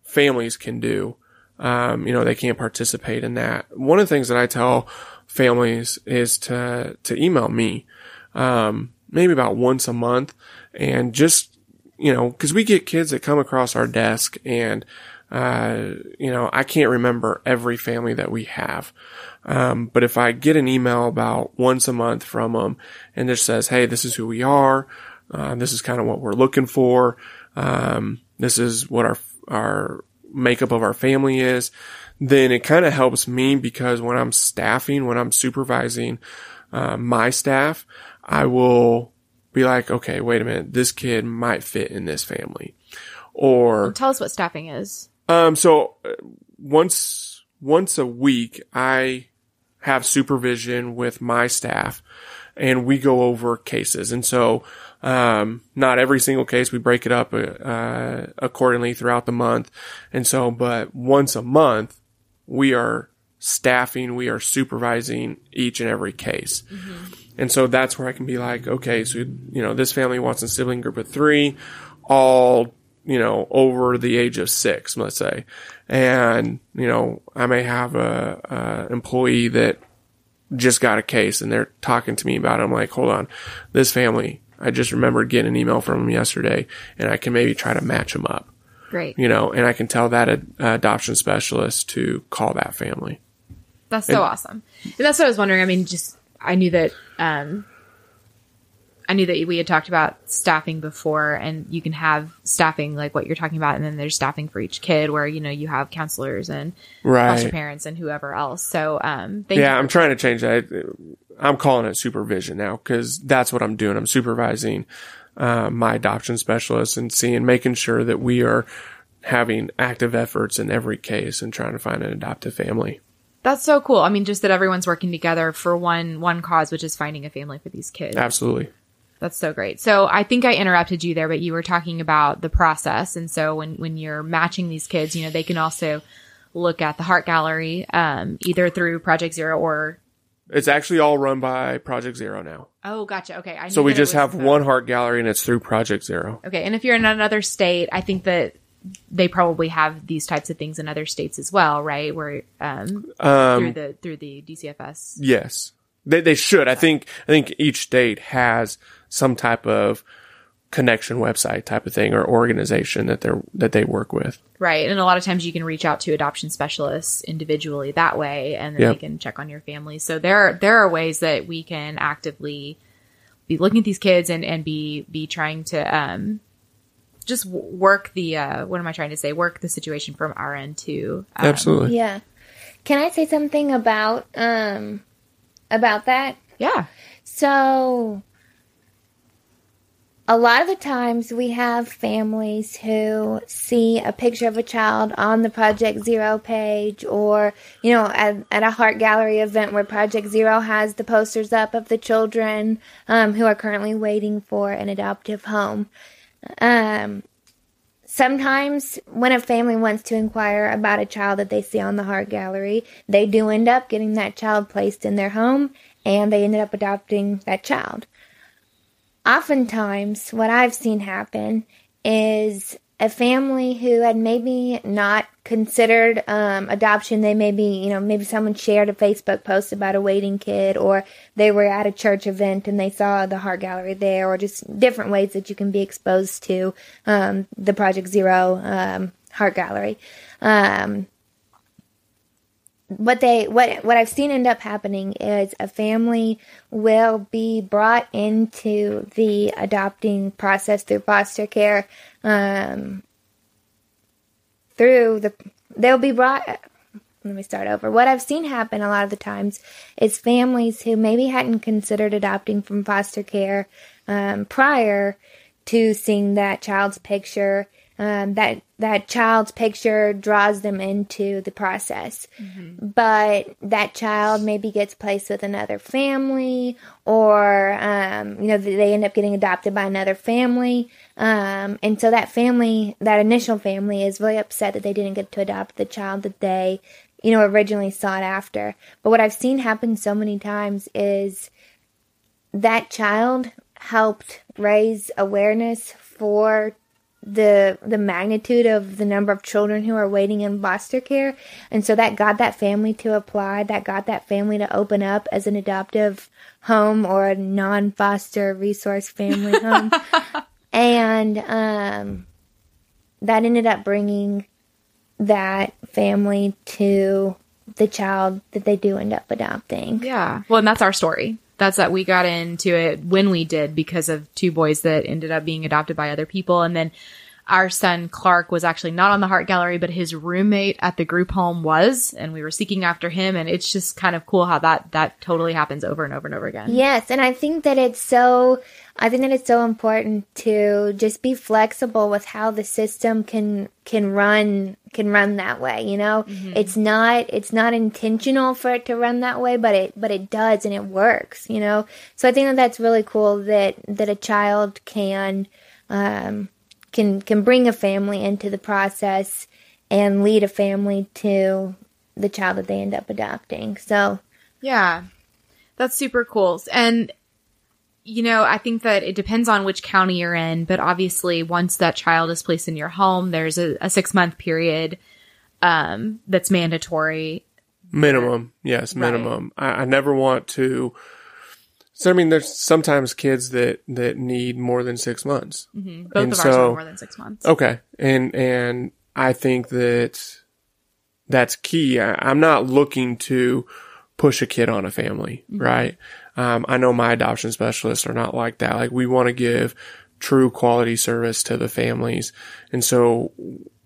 families can do. They can't participate in that. One of the things that I tell families is to email me, maybe about once a month, and just, cause we get kids that come across our desk, and, I can't remember every family that we have. But if I get an email about once a month from them and just says, hey, this is who we are, this is kind of what we're looking for, this is what our makeup of our family is, then it kind of helps me, because when I'm supervising my staff, I will be like, okay, wait a minute, this kid might fit in this family. Or tell us what staffing is. So once a week, I have supervision with my staff, and we go over cases. And so not every single case, we break it up accordingly throughout the month. And so, but once a month, we are supervising each and every case. Mm-hmm. And so that's where I can be like, okay, so, this family wants a sibling group of 3, all, over the age of 6, let's say. And, I may have a employee that just got a case, and they're talking to me about it. I'm like, hold on, this family, I just remembered getting an email from them yesterday, and I can maybe try to match them up. Great. And I can tell that adoption specialist to call that family. That's so awesome. And that's what I was wondering. I mean, I knew that we had talked about staffing before, and you can have staffing like what you're talking about, and then there's staffing for each kid where, you have counselors and foster parents and whoever else. So, I'm trying to change that. I'm calling it supervision now, because that's what I'm doing. I'm supervising my adoption specialist and making sure that we are having active efforts in every case and trying to find an adoptive family. That's so cool. I mean, just that everyone's working together for one cause, which is finding a family for these kids. Absolutely. That's so great. So I think I interrupted you there, but you were talking about the process. And so when you're matching these kids, they can also look at the Heart Gallery, either through Project Zero or... It's actually all run by Project Zero now. Oh, gotcha. Okay. So we just have one Heart Gallery, and it's through Project Zero. Okay. And if you're in another state, I think that they probably have these types of things in other states as well, right? Where through the DCFS. Yes, they should. I think each state has some type of connection website type of thing or organization that they work with. Right. And a lot of times you can reach out to adoption specialists individually that way, and then they can check on your family. So there are ways that we can actively be looking at these kids and be trying to just work work the situation from our end too. Absolutely. Yeah. Can I say something about that? Yeah. So a lot of the times we have families who see a picture of a child on the Project Zero page, or, at a Heart Gallery event where Project Zero has the posters up of the children who are currently waiting for an adoptive home. Sometimes when a family wants to inquire about a child that they see on the Heart Gallery, they do end up getting that child placed in their home, and they ended up adopting that child. Oftentimes, what I've seen happen is a family who had maybe not considered adoption. They maybe someone shared a Facebook post about a waiting kid, or they were at a church event and they saw the Heart Gallery there, or just different ways that you can be exposed to the Project Zero Heart Gallery. What I've seen end up happening is a family will be brought into the adopting process through foster care. They'll be brought. Let me start over. What I've seen happen a lot of the times is families who maybe hadn't considered adopting from foster care prior to seeing that child's picture. That child's picture draws them into the process. Mm-hmm. But that child maybe gets placed with another family, or, they end up getting adopted by another family. And so that initial family is really upset that they didn't get to adopt the child that they, originally sought after. But what I've seen happen so many times is that child helped raise awareness for the magnitude of the number of children who are waiting in foster care. And so that got that family to apply, that got that family to open up as an adoptive home or a non-foster resource family home. And that ended up bringing that family to the child that they do end up adopting. Yeah. Well, and that's our story. That's that we got into it when we did because of two boys that ended up being adopted by other people. And then our son, Clark, was actually not on the Heart Gallery, but his roommate at the group home was, and we were seeking after him. And it's just kind of cool how that totally happens over and over and over again. Yes. And I think that it's so important to just be flexible with how the system can run that way. Mm-hmm. It's not intentional for it to run that way, but it does, and it works, So I think that's really cool that a child can bring a family into the process and lead a family to the child that they end up adopting. So yeah, that's super cool. And I think that it depends on which county you're in, but obviously once that child is placed in your home, there's a 6-month period that's mandatory. Minimum. Yes, minimum. Right. I never want to. So, there's sometimes kids that need more than 6 months. Mm-hmm. Both of ours are more than 6 months. Okay. And I think that's key. I'm not looking to push a kid on a family, mm-hmm. right? I know my adoption specialists are not like that. Like, we want to give true quality service to the families. And so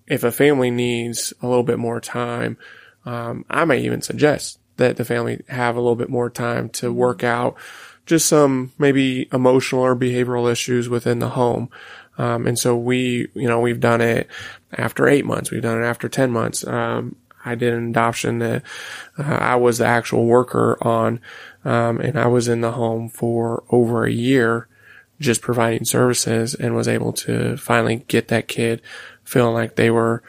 if a family needs a little bit more time, I may even suggest that the family have a little bit more time to work out just some maybe emotional or behavioral issues within the home. And so we've done it after 8 months. We've done it after 10 months. I did an adoption that I was the actual worker on, and I was in the home for over a year just providing services, and was able to finally get that kid feeling like they were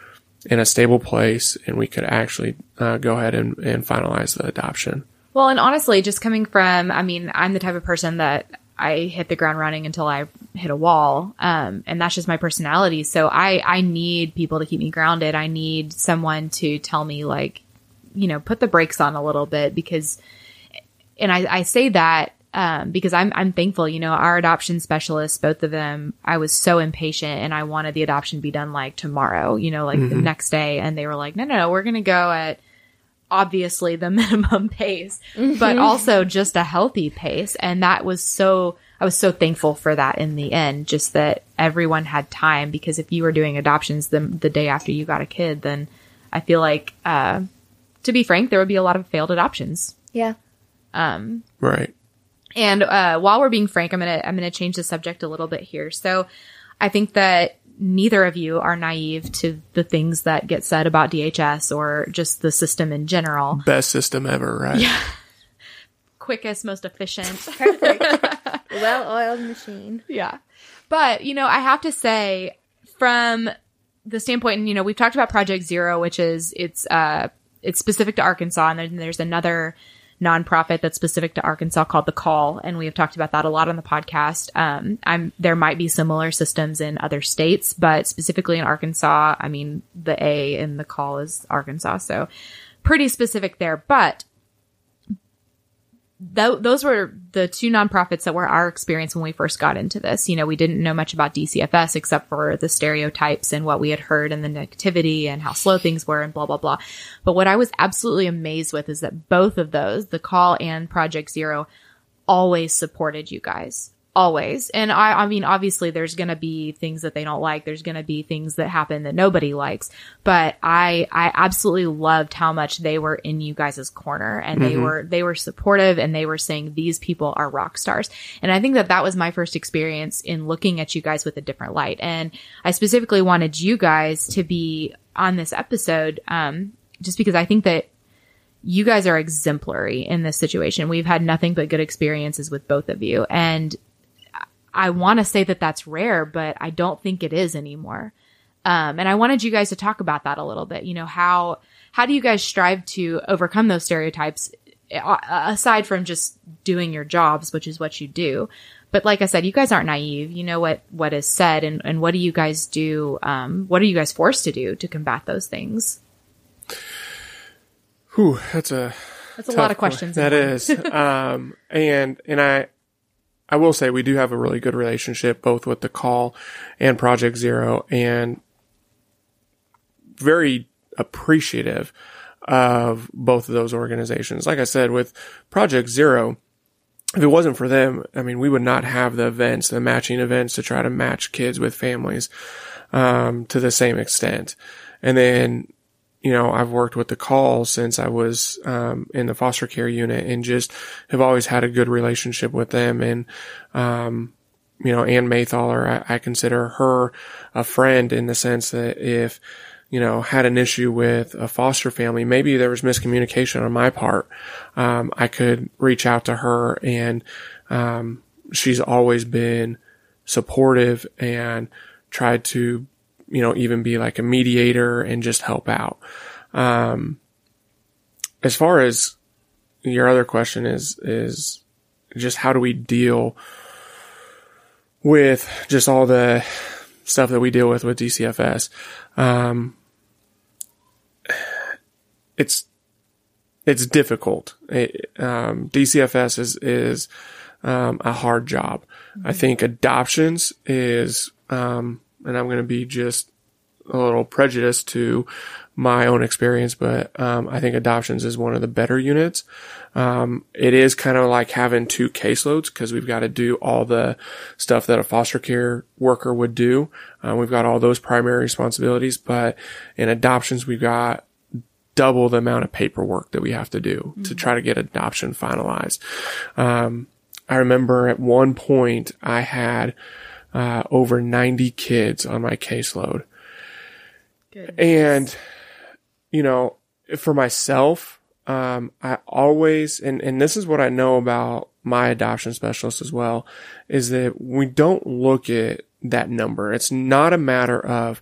in a stable place and we could actually go ahead and finalize the adoption. Well, and honestly, just coming from, I'm the type of person that I hit the ground running until I hit a wall. And that's just my personality. So I need people to keep me grounded. I need someone to tell me, like, put the brakes on a little bit, because, and I say that, because I'm thankful, our adoption specialists, both of them, I was so impatient and I wanted the adoption to be done like tomorrow, mm-hmm. the next day. And they were like, no, we're going to go at obviously the minimum pace, mm-hmm. but also just a healthy pace. And I was so thankful for that in the end, just that everyone had time, because if you were doing adoptions the day after you got a kid, then I feel like, to be frank, there would be a lot of failed adoptions. Yeah. Right. And, while we're being frank, I'm going to change the subject a little bit here. So I think that neither of you are naive to the things that get said about DHS or just the system in general. Best system ever, right? Yeah. Quickest, most efficient. Perfect. Well-oiled machine. Yeah. But, I have to say, from the standpoint, we've talked about Project Zero, which is, it's specific to Arkansas, and then there's another nonprofit that's specific to Arkansas called The Call. And we have talked about that a lot on the podcast. There might be similar systems in other states, but specifically in Arkansas, I mean, the A in The Call is Arkansas. So pretty specific there, but those were the two nonprofits that were our experience when we first got into this. You know, we didn't know much about DCFS except for the stereotypes and what we had heard and the negativity and how slow things were and blah, blah, blah. But what I was absolutely amazed with is that both of those, The Call and Project Zero, always supported you guys. Always. And I mean, obviously there's going to be things that they don't like. There's going to be things that happen that nobody likes, but I absolutely loved how much they were in you guys' corner, and they were supportive, and they were saying these people are rock stars. And I think that was my first experience in looking at you guys with a different light. And I specifically wanted you guys to be on this episode, just because I think that you guys are exemplary in this situation. We've had nothing but good experiences with both of you. And I want to say that that's rare, but I don't think it is anymore. And I wanted you guys to talk about that a little bit. You know, how do you guys strive to overcome those stereotypes aside from just doing your jobs, which is what you do? But like I said, you guys aren't naive. You know what is said, and what do you guys do? What are you guys forced to do to combat those things? Whew, that's a lot of questions. That is. And I will say we do have a really good relationship both with The Call and Project Zero, and very appreciative of both of those organizations. Like I said, with Project Zero, if it wasn't for them, I mean, we would not have the events, the matching events to try to match kids with families, to the same extent. And then, you know, I've worked with The Call since I was in the foster care unit, and just have always had a good relationship with them. And, you know, Ann Maythaler, I consider her a friend in the sense that if, you know, had an issue with a foster family, maybe there was miscommunication on my part, I could reach out to her, and she's always been supportive and tried to, you know, even be like a mediator and just help out. As far as your other question is just how do we deal with just all the stuff that we deal with DCFS? It's difficult. DCFS is a hard job. I think adoptions is, and I'm going to be just a little prejudiced to my own experience, but I think adoptions is one of the better units. It is kind of like having two caseloads, because we've got to do all the stuff that a foster care worker would do. We've got all those primary responsibilities, but in adoptions, we've got double the amount of paperwork that we have to do to try to get adoption finalized. I remember at one point I had over 90 kids on my caseload. Goodness. And, you know, for myself, I always, and this is what I know about my adoption specialist as well, is that we don't look at that number. It's not a matter of,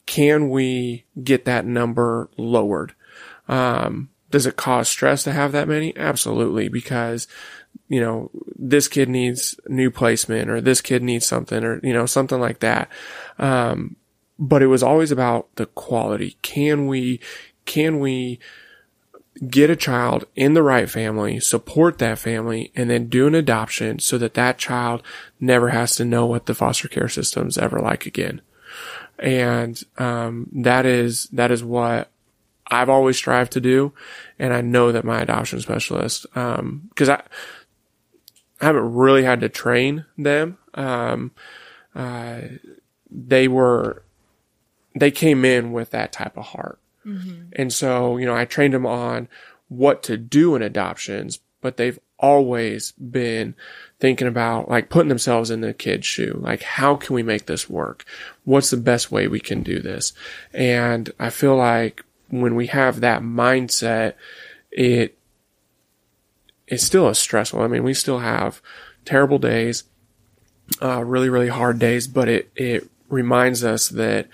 can we get that number lowered? Does it cause stress to have that many? Absolutely. Because, you know, this kid needs new placement, or this kid needs something, or, you know, something like that. But it was always about the quality. Can we get a child in the right family, support that family, and then do an adoption so that that child never has to know what the foster care system's ever like again? And, that is what I've always strived to do. And I know that my adoption specialist, cause I haven't really had to train them. They came in with that type of heart. Mm-hmm. And so, you know, I trained them on what to do in adoptions, but they've always been thinking about, like, putting themselves in the kid's shoe. Like, how can we make this work? What's the best way we can do this? And I feel like when we have that mindset, it's still a stressful. I mean, we still have terrible days, really, really hard days, but it reminds us that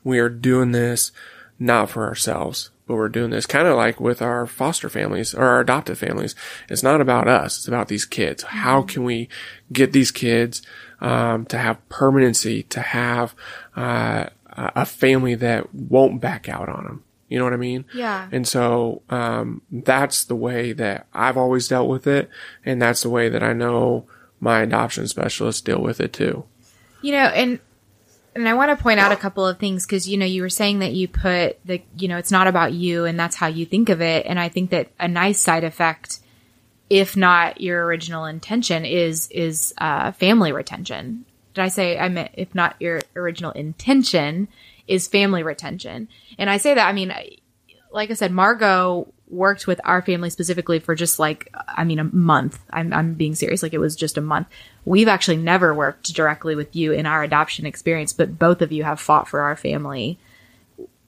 we are doing this not for ourselves. we're doing this. Kind of like with our foster families or our adoptive families. It's not about us. It's about these kids. How can we get these kids, to have permanency, to have, a family that won't back out on them? You know what I mean? Yeah. And so, that's the way that I've always dealt with it. And that's the way that I know my adoption specialists deal with it too. And I want to point out a couple of things because, you were saying that you put it's not about you and that's how you think of it. And I think that a nice side effect, if not your original intention, is family retention. Did I say I meant if not your original intention is family retention? And I say that, like I said, Margot worked with our family specifically for just a month. I'm being serious. It was just a month. We've actually never worked directly with you in our adoption experience, but both of you have fought for our family,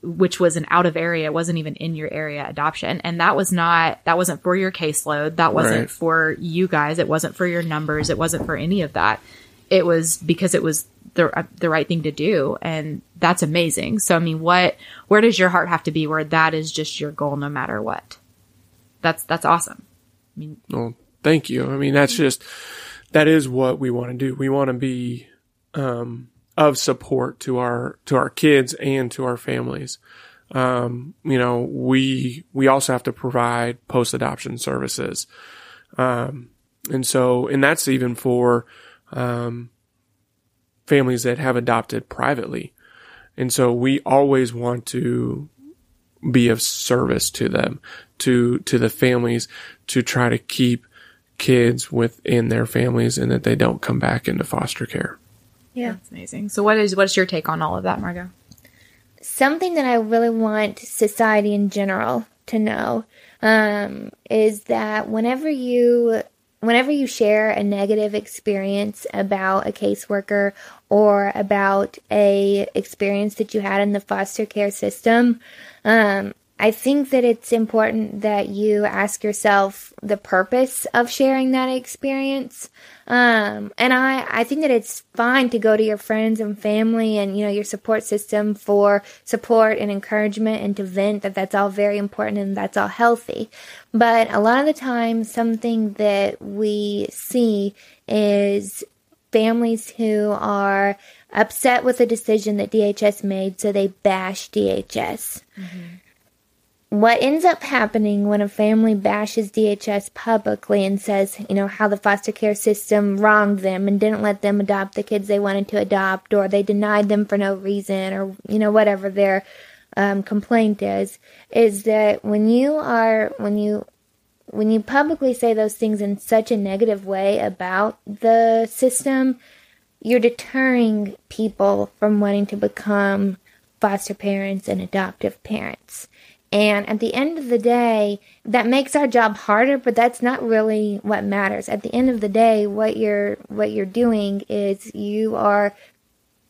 which was an out of area. It wasn't even in your area adoption. And that wasn't for your caseload. That wasn't for you guys. It wasn't for your numbers. It wasn't for any of that. It was because it was the right thing to do. And that's amazing. So, where does your heart have to be where that is just your goal no matter what? That's awesome. Well, thank you. That is what we want to do. We want to be, of support to our kids and to our families. We also have to provide post-adoption services. And that's even for, families that have adopted privately. And so we always want to be of service to them, to the families, to try to keep kids within their families and that they don't come back into foster care. Yeah. That's amazing. So what's your take on all of that, Margot? Something that I really want society in general to know, is that whenever you share a negative experience about a caseworker or about a experience that you had in the foster care system, I think that it's important that you ask yourself the purpose of sharing that experience. And I think that it's fine to go to your friends and family and, your support system for support and encouragement and to vent. That's all very important and that's all healthy. But a lot of the time, something that we see is families who are upset with the decision that DHS made, so they bash DHS. Mm-hmm. What ends up happening when a family bashes DHS publicly and says, how the foster care system wronged them and didn't let them adopt the kids they wanted to adopt, or they denied them for no reason, or, whatever their complaint is that when you publicly say those things in such a negative way about the system, you're deterring people from wanting to become foster parents and adoptive parents. And at the end of the day, that makes our job harder, but that's not really what matters. At the end of the day, what you're doing is you are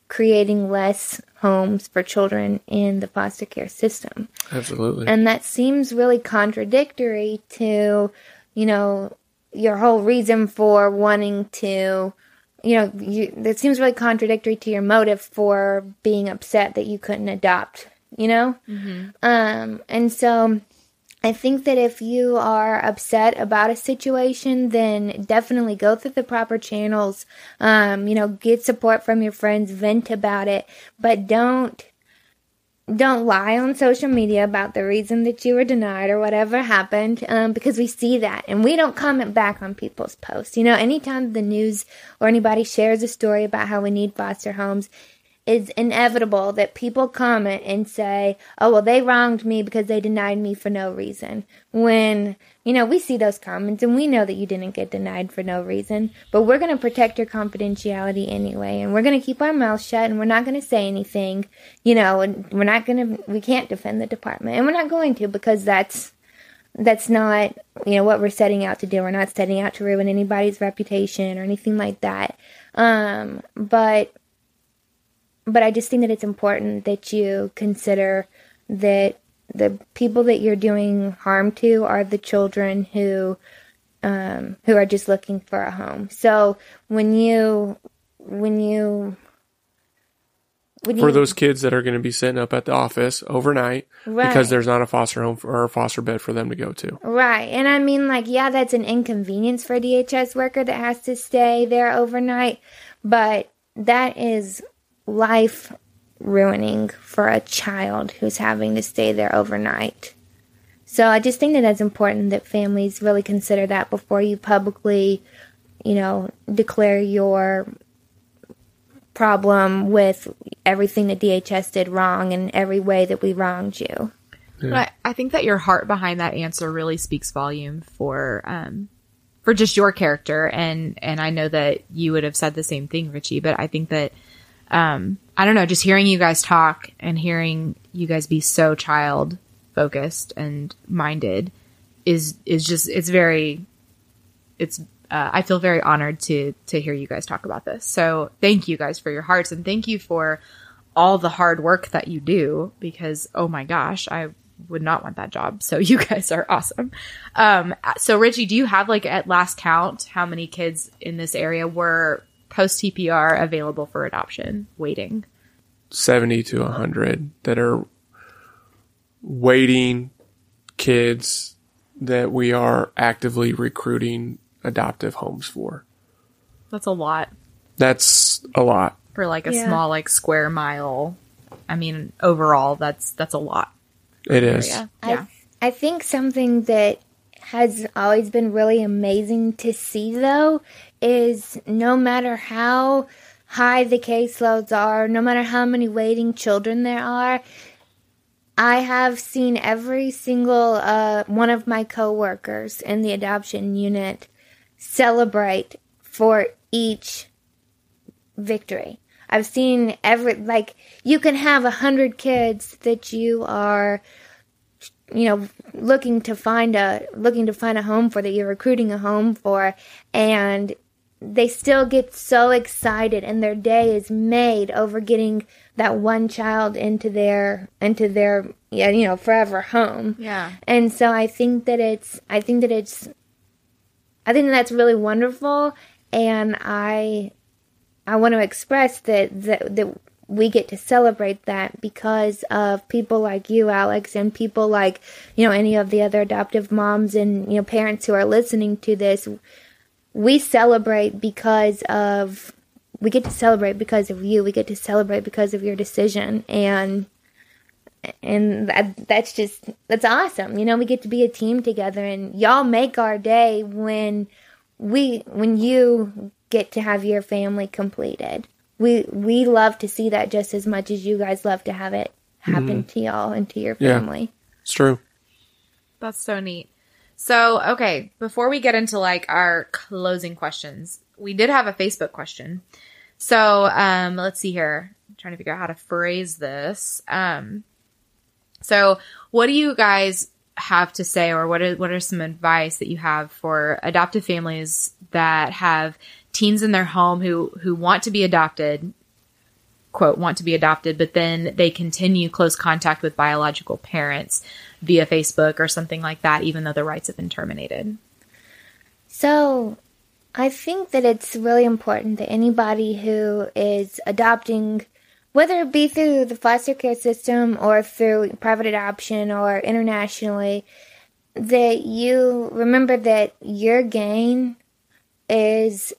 creating less homes for children in the foster care system. Absolutely. And that seems really contradictory to, your whole reason for wanting to, that seems really contradictory to your motive for being upset that you couldn't adopt. Mm-hmm. And so I think that if you are upset about a situation, then definitely go through the proper channels, get support from your friends, vent about it, but don't lie on social media about the reason that you were denied or whatever happened, because we see that and we don't comment back on people's posts. Anytime the news or anybody shares a story about how we need foster homes, it's inevitable that people comment and say, oh, well, they wronged me because they denied me for no reason. When, we see those comments and we know that you didn't get denied for no reason, but we're going to protect your confidentiality anyway. And we're going to keep our mouth shut and we're not going to say anything, and we can't defend the department, and we're not going to, because that's not, what we're setting out to do. We're not setting out to ruin anybody's reputation or anything like that. But I just think that it's important that you consider that the people that you're doing harm to are the children who are just looking for a home. So when you for those kids that are going to be sitting up at the office overnight because there's not a foster home or a foster bed for them to go to. Right. And I mean, like, yeah, that's an inconvenience for a DHS worker that has to stay there overnight, but that is life ruining for a child who's having to stay there overnight. So I just think that that's important that families really consider that before you publicly, declare your problem with everything that DHS did wrong and every way that we wronged you. Yeah. But I think that your heart behind that answer really speaks volume for just your character, and I know that you would have said the same thing, Richie. But I think that I don't know, just hearing you guys talk and hearing you guys be so child focused and minded is just I feel very honored to hear you guys talk about this. So thank you guys for your hearts, and thank you for all the hard work that you do, because, oh my gosh, I would not want that job. So you guys are awesome. So Richie, do you have, like, at last count, how many kids in this area were post TPR available for adoption waiting? 70 to 100 that are waiting kids that we are actively recruiting adoptive homes for. That's a lot. That's a lot. For, like, a small, like, square mile. I mean, overall, that's a lot. It is. Yeah. I think something that has always been really amazing to see, though, is no matter how high the caseloads are, no matter how many waiting children there are, I have seen every single one of my coworkers in the adoption unit celebrate for each victory. I've seen you can have 100 kids that you are, looking to find a home for, that you're recruiting a home for, and they still get so excited, and their day is made over getting that one child into their forever home. Yeah. And so I think that's really wonderful, and I want to express that we get to celebrate that because of people like you, Alex, and people like, any of the other adoptive moms and, parents who are listening to this. We get to celebrate because of you. We get to celebrate because of your decision. And that's awesome. We get to be a team together, and y'all make our day when you get to have your family completed. We love to see that just as much as you guys love to have it happen to y'all and to your family. Yeah, it's true. That's so neat. So, okay, before we get into, like, our closing questions, we did have a Facebook question. So, let's see here. I'm trying to figure out how to phrase this. So what do you guys have to say, or what are some advice that you have for adoptive families that have teens in their home who want to be adopted, quote, want to be adopted, but then they continue close contact with biological parents via Facebook or something like that, even though the rights have been terminated? So I think that it's really important that anybody who is adopting, whether it be through the foster care system or through private adoption or internationally, that you remember that your gain is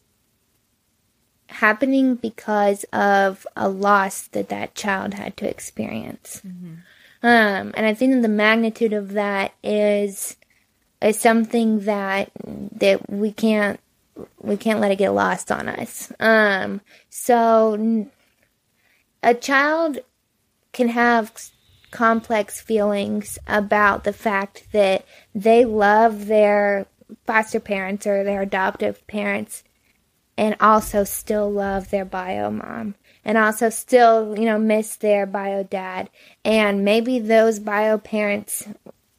happening because of a loss that child had to experience. Mm-hmm. And I think that the magnitude of that is something that we can't let it get lost on us. So a child can have complex feelings about the fact that they love their foster parents or their adoptive parents, and also still love their bio mom, and also still, miss their bio dad. And maybe those bio parents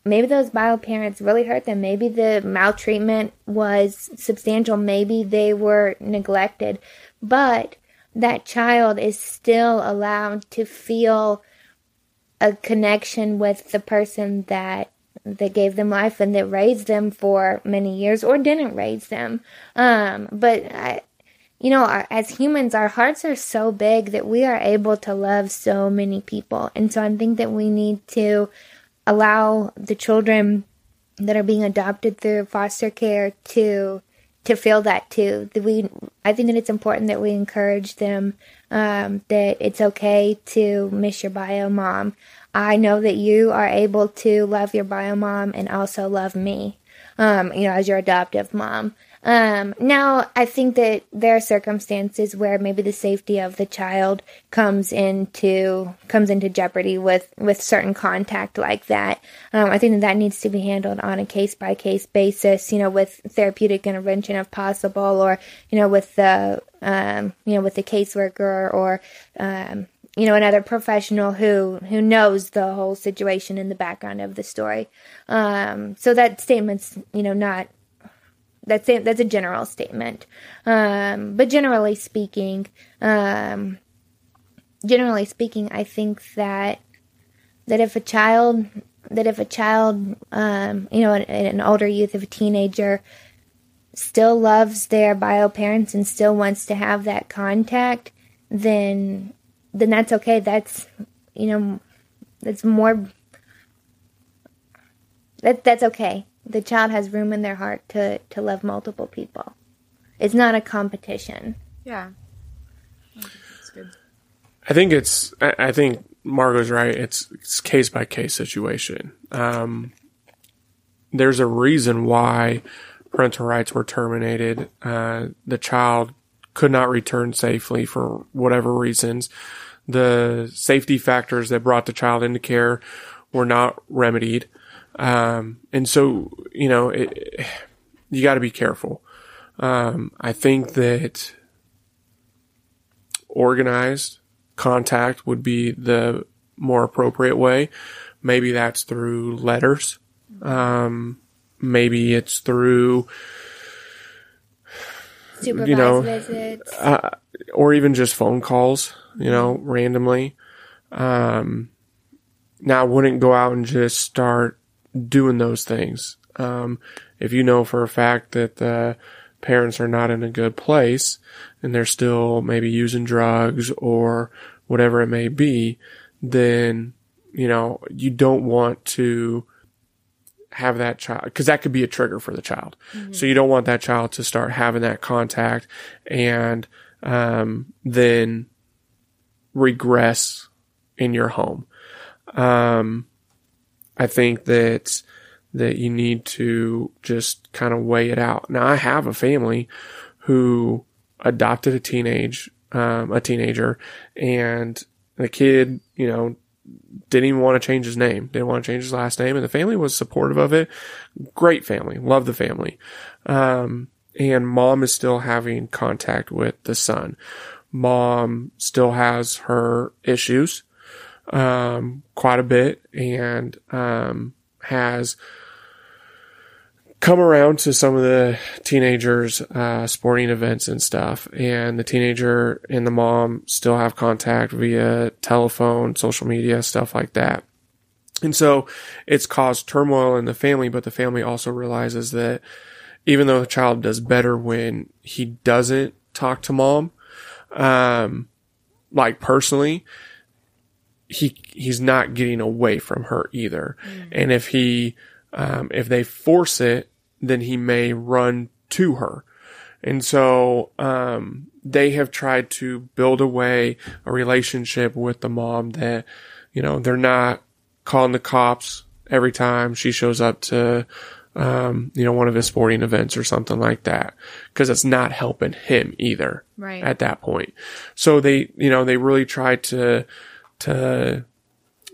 really hurt them. Maybe the maltreatment was substantial. Maybe they were neglected. But that child is still allowed to feel a connection with the person that gave them life and that raised them for many years, or didn't raise them. But as humans, our hearts are so big that we are able to love so many people. And so I think that we need to allow the children that are being adopted through foster care to feel that too. I think that it's important that we encourage them, that it's okay to miss your bio mom. I know that you are able to love your bio mom and also love me, as your adoptive mom. Now, I think that there are circumstances where maybe the safety of the child comes into jeopardy with certain contact like that. I think that needs to be handled on a case-by-case basis, with therapeutic intervention if possible, or, with the caseworker or, another professional who knows the whole situation in the background of the story. So that statement's, that's a general statement. But generally speaking, I think that if a child, an older youth, if a teenager still loves their bio parents and still wants to have that contact, then that's okay. That's okay. The child has room in their heart to love multiple people. It's not a competition. Yeah. That's good. I think Margot's right. It's case by case situation. There's a reason why parental rights were terminated. The child could not return safely for whatever reasons. The safety factors that brought the child into care were not remedied. And so, you got to be careful. I think that organized contact would be the more appropriate way. Maybe that's through letters. Maybe it's through supervised visits, or even just phone calls, randomly. Now I wouldn't go out and just start doing those things. If you know for a fact that the parents are not in a good place and they're still maybe using drugs or whatever it may be, then, you don't want to have that child, because that could be a trigger for the child. Mm-hmm. So you don't want that child to start having that contact and then regress in your home. I think that you need to just kind of weigh it out. Now, I have a family who adopted a teenager, and the kid, didn't even want to change his name, didn't want to change his last name, and the family was supportive of it. Great family, love the family. And mom is still having contact with the son. Mom still has her issues, quite a bit, and, has come around to some of the teenagers, sporting events and stuff. And the teenager and the mom still have contact via telephone, social media, stuff like that. And so it's caused turmoil in the family, but the family also realizes that even though the child does better when he doesn't talk to mom, personally, he's not getting away from her either. Mm. And if they force it, then he may run to her. And so, they have tried to build a relationship with the mom that, they're not calling the cops every time she shows up to, one of his sporting events or something like that, because it's not helping him either. Right. At that point. So they really try to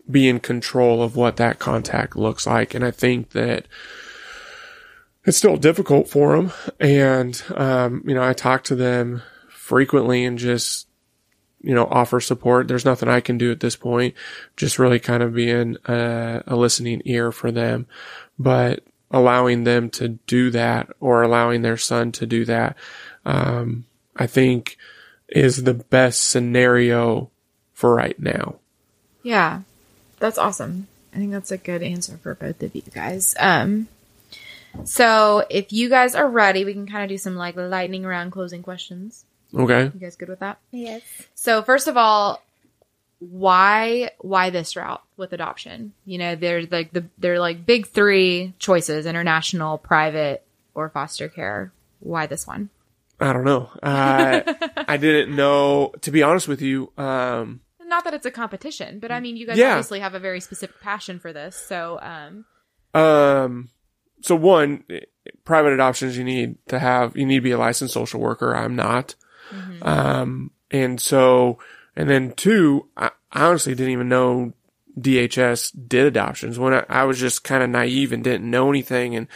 be in control of what that contact looks like. And I think that it's still difficult for them. And, I talk to them frequently and just, offer support. There's nothing I can do at this point, just really kind of being a listening ear for them, but allowing them to do that, or allowing their son to do that, I think is the best scenario for right now. Yeah, that's awesome. I think that's a good answer for both of you guys. So if you guys are ready, we can kind of do some lightning round closing questions. Okay. You guys good with that? Yes. So first of all, why this route with adoption? You know, there's like they're like big three choices: international, private, or foster care. Why this one? I don't know. I didn't know, to be honest with you. Not that it's a competition, but I mean, you guys obviously have a very specific passion for this. So, so one, private adoptions, you need to be a licensed social worker. I'm not. Mm-hmm. And then two, I honestly didn't even know DHS did adoptions when I was just kind of naive and didn't know anything.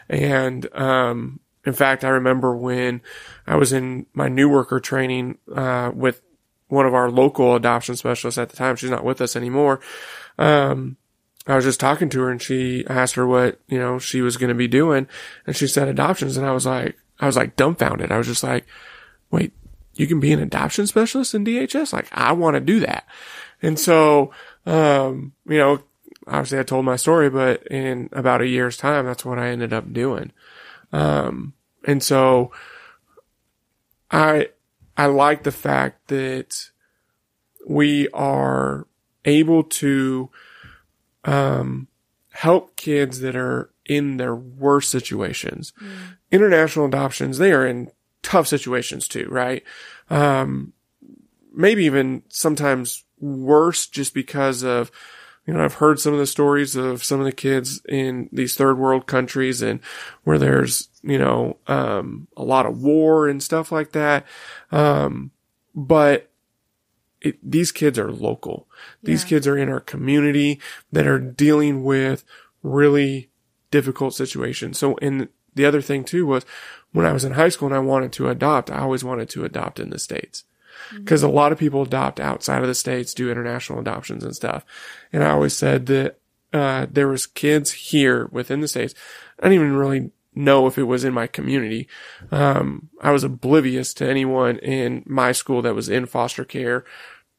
In fact, I remember when I was in my new worker training, with one of our local adoption specialists at the time. She's not with us anymore. I was just talking to her and I asked her what, she was going to be doing. And she said adoptions. And I was like dumbfounded. I was just like, wait, you can be an adoption specialist in DHS? Like, I want to do that. And so, obviously I told my story, but in about a year's time, that's what I ended up doing. And so I like the fact that we are able to, help kids that are in their worst situations. International adoptions, they are in tough situations too, right? Maybe even sometimes worse just because of, I've heard some of the stories of some of the kids in these third world countries and where there's, a lot of war and stuff like that. But these kids are local. These kids are in our community that are dealing with really difficult situations. So, and the other thing too was when I was in high school and I wanted to adopt, I always wanted to adopt in the States. Because a lot of people adopt outside of the States, do international adoptions and stuff. And I always said that there was kids here within the States. I didn't even really know if it was in my community. I was oblivious to anyone in my school that was in foster care.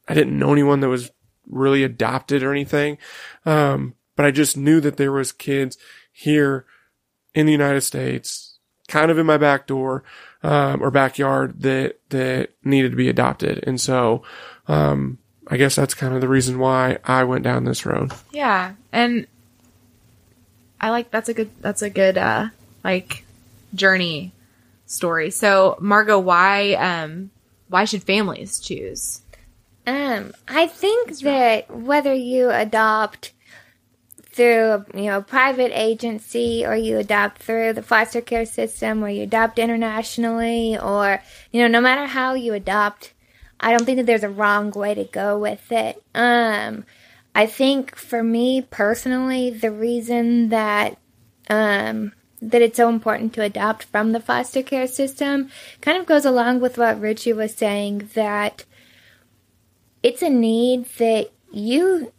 I didn't know anyone that was really adopted or anything. But I just knew that there was kids here in the United States, kind of in my back door, or backyard that needed to be adopted. And so, I guess that's kind of the reason why I went down this road. Yeah. And I like, that's a good, journey story. So Margot, why should families choose? I think that whether you adopt through, a private agency or you adopt through the foster care system or you adopt internationally or, no matter how you adopt, I don't think that there's a wrong way to go with it. I think for me personally, the reason that it's so important to adopt from the foster care system kind of goes along with what Richie was saying, that it's a need that you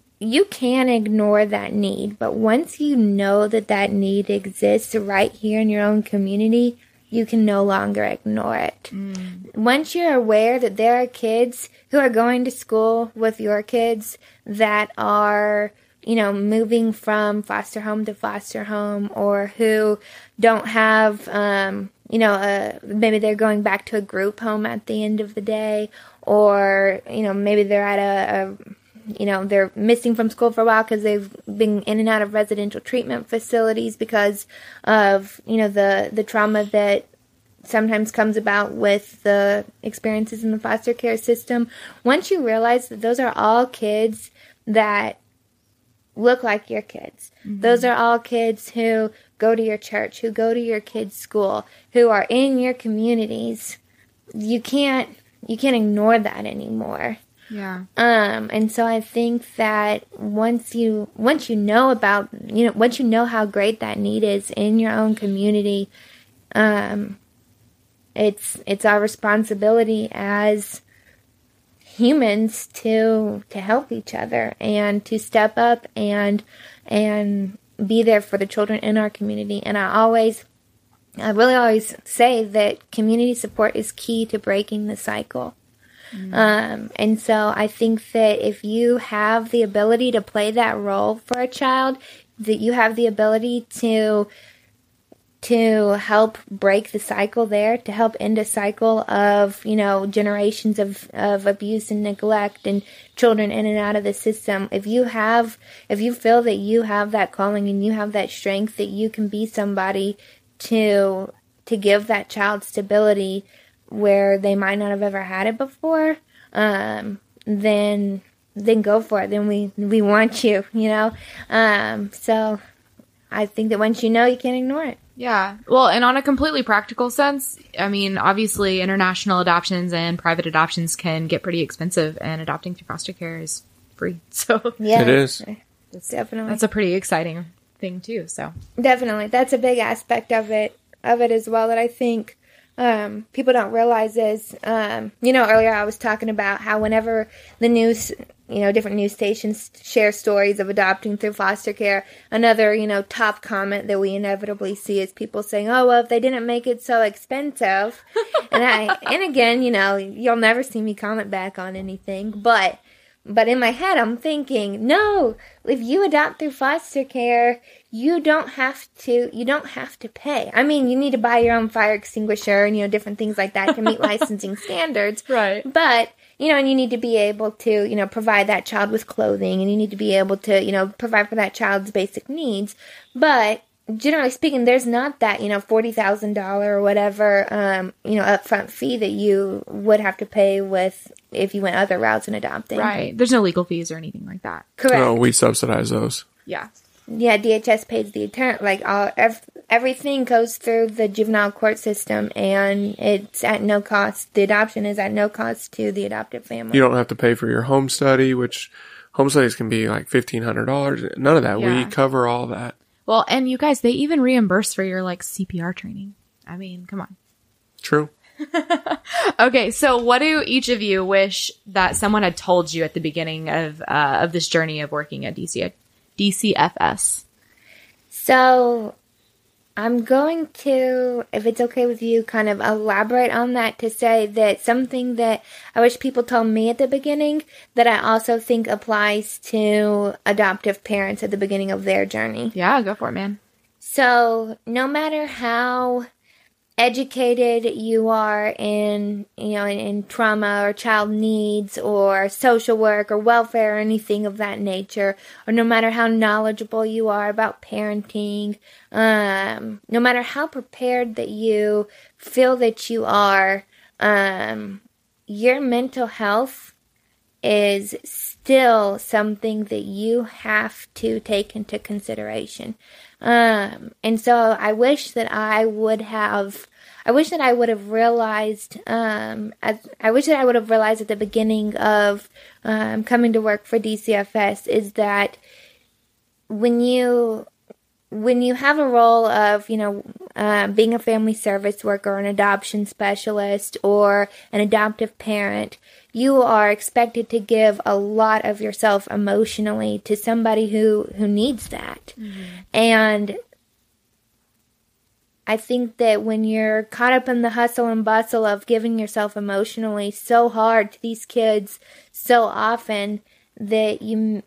can ignore that need, but once you know that need exists right here in your own community, you can no longer ignore it. Once you're aware that there are kids who are going to school with your kids that are, moving from foster home to foster home, or who don't have, maybe they're going back to a group home at the end of the day, or, maybe they're at they're missing from school for a while because they've been in and out of residential treatment facilities because of, the trauma that sometimes comes about with the experiences in the foster care system. Once you realize that those are all kids that look like your kids, those are all kids who go to your church, who go to your kids' school, who are in your communities, you can't ignore that anymore. Yeah. And so I think that once you know about, once you know how great that need is in your own community, it's our responsibility as humans to help each other and to step up and be there for the children in our community. And I really always say that community support is key to breaking the cycle. And so I think that if you have the ability to play that role for a child, that you have the ability to to help break the cycle there, to help end a cycle of, generations of abuse and neglect and children in and out of the system. If you feel that you have that calling and you have that strength, that you can be somebody to give that child stability where they might not have ever had it before, then go for it. Then we want you, So I think that once you know, you can't ignore it. Yeah. Well, and on a completely practical sense, I mean, obviously international adoptions and private adoptions can get pretty expensive, and adopting through foster care is free. So yeah, it is. Definitely. That's a pretty exciting thing too. So definitely. That's a big aspect of it as well that I think people don't realize is, earlier I was talking about how whenever the news, different news stations share stories of adopting through foster care, another, top comment that we inevitably see is people saying, oh, well, if they didn't make it so expensive. and again, you'll never see me comment back on anything, but in my head, I'm thinking, no, if you adopt through foster care, you don't have to pay. I mean, you need to buy your own fire extinguisher and, different things like that to meet licensing standards. Right. But, and you need to be able to, provide that child with clothing, and you need to be able to, provide for that child's basic needs. But generally speaking, there's not that, $40,000 or whatever, upfront fee that you would have to pay with if you went other routes in adopting. Right. There's no legal fees or anything like that. Correct. No, we subsidize those. Yeah. Yeah, DHS pays the attorney. Like everything goes through the juvenile court system, and it's at no cost. The adoption is at no cost to the adoptive family. You don't have to pay for your home study, which home studies can be like $1,500. None of that. Yeah. We cover all that. Well, and you guys, they even reimburse for your CPR training. I mean, come on. True. Okay, so what do each of you wish that someone had told you at the beginning of this journey of working at DCFS? So I'm going to, if it's okay with you, kind of elaborate on that to say that something that I wish people told me at the beginning that I also think applies to adoptive parents at the beginning of their journey. Yeah, go for it, man. So no matter how educated you are in trauma or child needs or social work or welfare or anything of that nature, or no matter how knowledgeable you are about parenting, no matter how prepared that you feel that you are, your mental health is still something that you have to take into consideration. And so I wish that I would have realized, I wish that I would have realized at the beginning of, coming to work for DCFS is that when you have a role of, being a family service worker or an adoption specialist or an adoptive parent, you are expected to give a lot of yourself emotionally to somebody who needs that. Mm-hmm. And I think that when you're caught up in the hustle and bustle of giving yourself emotionally so hard to these kids so often, that you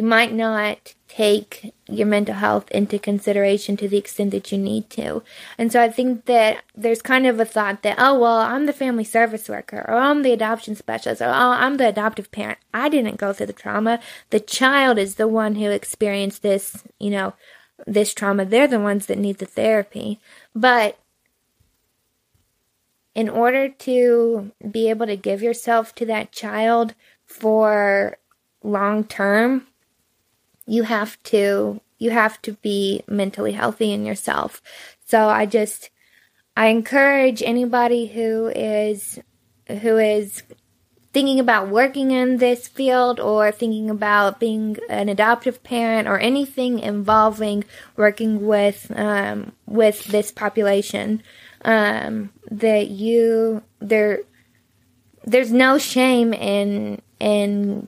might not take your mental health into consideration to the extent that you need to. And so I think that there's kind of a thought that, oh, well, I'm the family service worker, or I'm the adoption specialist, or oh, I'm the adoptive parent. I didn't go through the trauma. The child is the one who experienced this, this trauma. They're the ones that need the therapy. But in order to be able to give yourself to that child for long term, you have to be mentally healthy in yourself. So I encourage anybody who is thinking about working in this field or thinking about being an adoptive parent or anything involving working with this population, that there's no shame in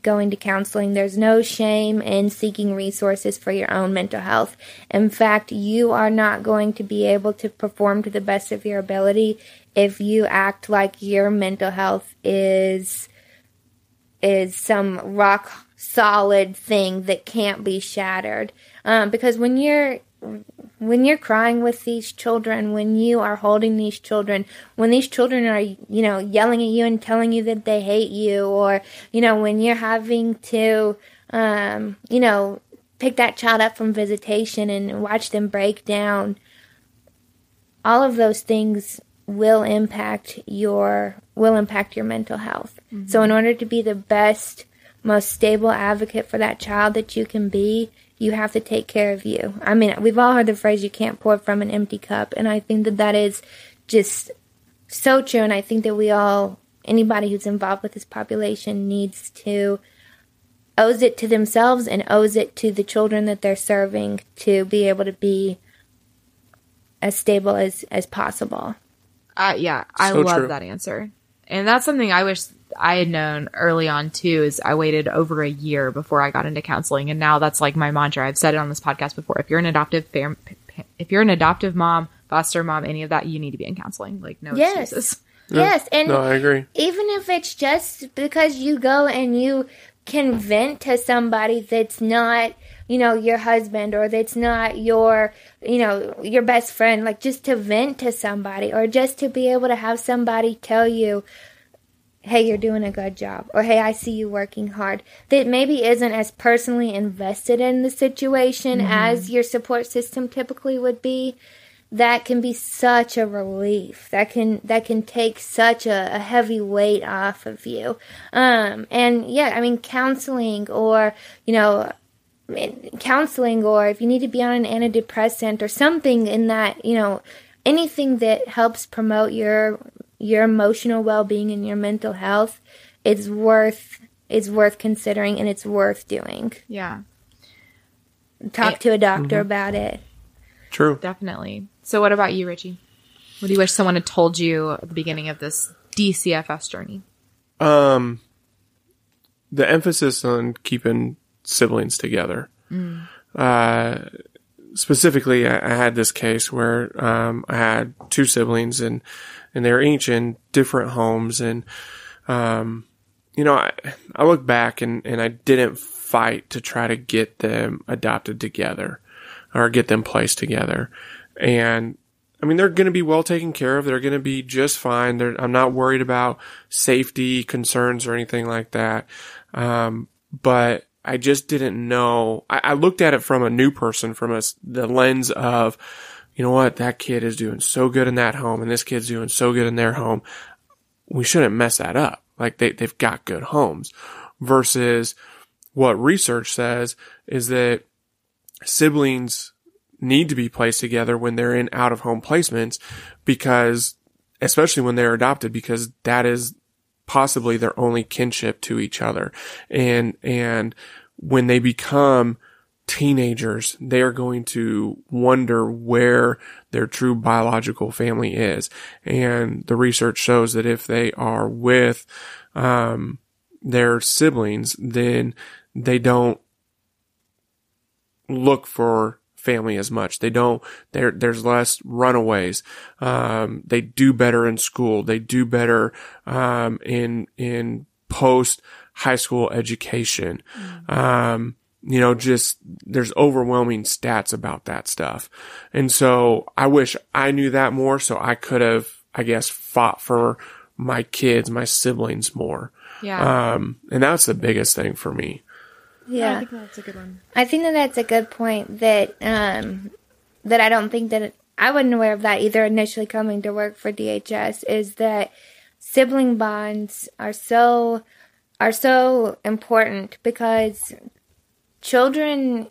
going to counseling. There's no shame in seeking resources for your own mental health. In fact, you are not going to be able to perform to the best of your ability if you act like your mental health is some rock solid thing that can't be shattered. Because when you're when you're crying with these children, when you are holding these children, when these children are, yelling at you and telling you that they hate you, or, when you're having to, pick that child up from visitation and watch them break down, all of those things will impact your mental health. Mm-hmm. So in order to be the best, most stable advocate for that child that you can be, you have to take care of you. I mean, we've all heard the phrase, you can't pour from an empty cup. And I think that is just so true. And I think that anybody who's involved with this population owes it to themselves and owes it to the children that they're serving to be able to be as stable as possible. Yeah, I love that answer. And that's something I wish I had known early on too, is I waited over a year before I got into counseling. And now that's like my mantra. I've said it on this podcast before. If you're an adoptive mom, foster mom, any of that, you need to be in counseling. Like, no excuses. Yes. And no, I agree. Even if it's just because you go and you can vent to somebody that's not, your husband, or that's not your best friend, like just to vent to somebody, or just to be able to have somebody tell you, hey, you're doing a good job, or hey, I see you working hard, that maybe isn't as personally invested in the situation as your support system typically would be, that can be such a relief. That can take such a heavy weight off of you. Counseling, or if you need to be on an antidepressant or something in that, anything that helps promote your emotional well-being and your mental health is worth considering, and it's worth doing. Yeah. Talk to a doctor about it. True. Definitely. So what about you, Richie? What do you wish someone had told you at the beginning of this DCFS journey? The emphasis on keeping siblings together. Specifically, I had this case where I had two siblings, and they were each in different homes. And, I look back and I didn't fight to try to get them adopted together or get them placed together. And I mean, they're going to be well taken care of. They're going to be just fine. I'm not worried about safety concerns or anything like that. But I just didn't know. I looked at it from a new person, from the lens of, you know what, that kid is doing so good in that home, and this kid's doing so good in their home. We shouldn't mess that up. Like, they've got good homes. Versus what research says is that siblings need to be placed together when they're in out-of-home placements, because, especially when they're adopted, because that is possibly their only kinship to each other. And when they become teenagers, they are going to wonder where their true biological family is. And the research shows that if they are with their siblings, then they don't look for family as much. There's less runaways. They do better in school. They do better in post high school education. Just there's overwhelming stats about that stuff. And so I wish I knew that more, so I could have, I guess, fought for my kids, my siblings more. Yeah. And that's the biggest thing for me. Yeah. I think that's a good one. I think that's a good point, that I don't think that I wasn't aware of that either initially coming to work for DHS, is that sibling bonds are so important, because children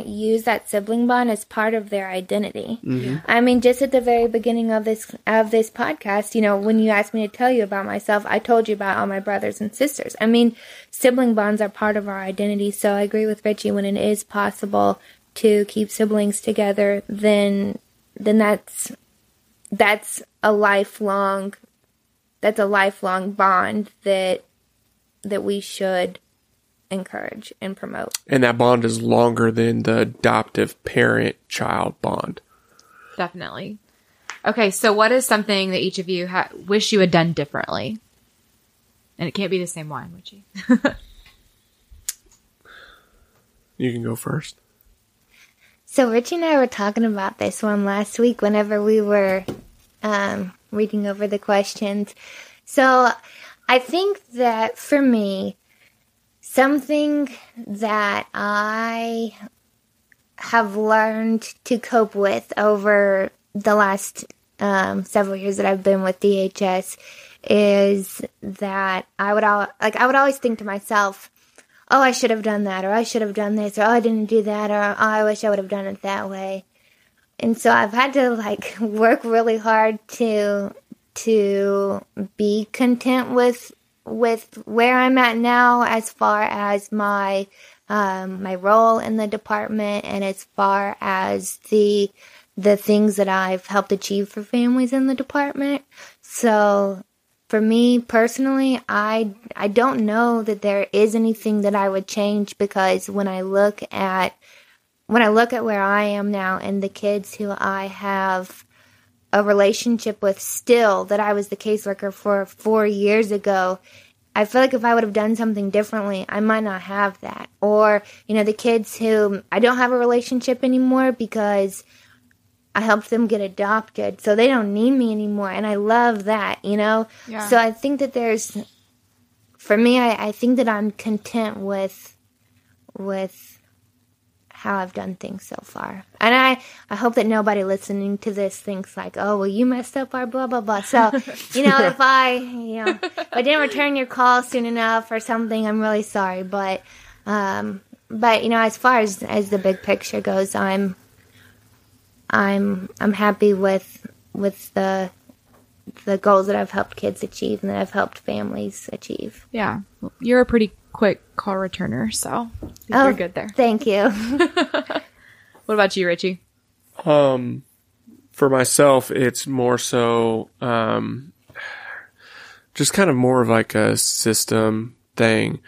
use that sibling bond as part of their identity. Mm-hmm. I mean, just at the very beginning of this podcast, when you asked me to tell you about myself, I told you about all my brothers and sisters. I mean, sibling bonds are part of our identity. So I agree with Richie, when it is possible to keep siblings together, then that's a lifelong bond that we should encourage and promote. And that bond is longer than the adoptive parent-child bond. Definitely. Okay, so what is something that each of you wish you had done differently? And it can't be the same one, Richie. You can go first. So Richie and I were talking about this one last week whenever we were reading over the questions. So I think that for me, something that I have learned to cope with over the last several years that I've been with DHS is that I would always think to myself, oh, I should have done that, or I should have done this, or oh, I didn't do that, or oh, I wish I would have done it that way. And so I've had to work really hard to be content with where I'm at now, as far as my role in the department, and as far as the things that I've helped achieve for families in the department. So for me personally, I don't know that there is anything that I would change, because when I look at where I am now and the kids who I have a relationship with still, that I was the caseworker for 4 years ago, I feel like if I would have done something differently, I might not have that. Or, the kids who I don't have a relationship anymore because I helped them get adopted, so they don't need me anymore, and I love that, Yeah. So I think that for me, I think that I'm content with how I've done things so far. And I hope that nobody listening to this thinks oh, well, you messed up our blah, blah, blah. So, if I didn't return your call soon enough or something, I'm really sorry. But as far as the big picture goes, I'm happy with the goals that I've helped kids achieve and that I've helped families achieve. Yeah. Well, you're a pretty quick call returner, so you're good there. Thank you. What about you, Richie? For myself, it's more so just kind of more of a system thing.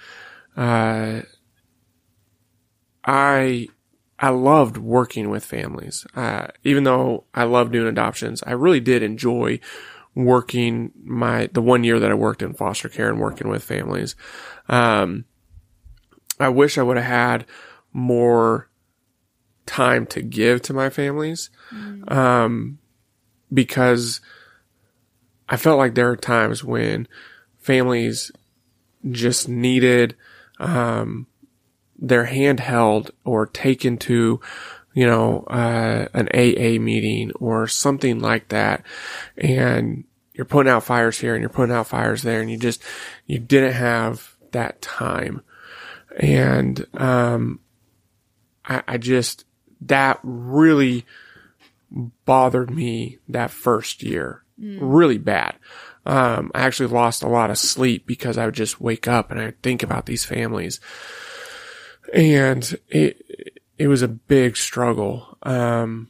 I loved working with families. Even though I love doing adoptions, I really did enjoy working the 1 year that I worked in foster care and working with families. I wish I would have had more time to give to my families. Because I felt like there are times when families just needed, their hand held or taken to, an AA meeting or something like that. And you're putting out fires here and you're putting out fires there, and you didn't have that time. And, that really bothered me that first year really bad. I actually lost a lot of sleep because I would just wake up and I'd think about these families. And it was a big struggle. And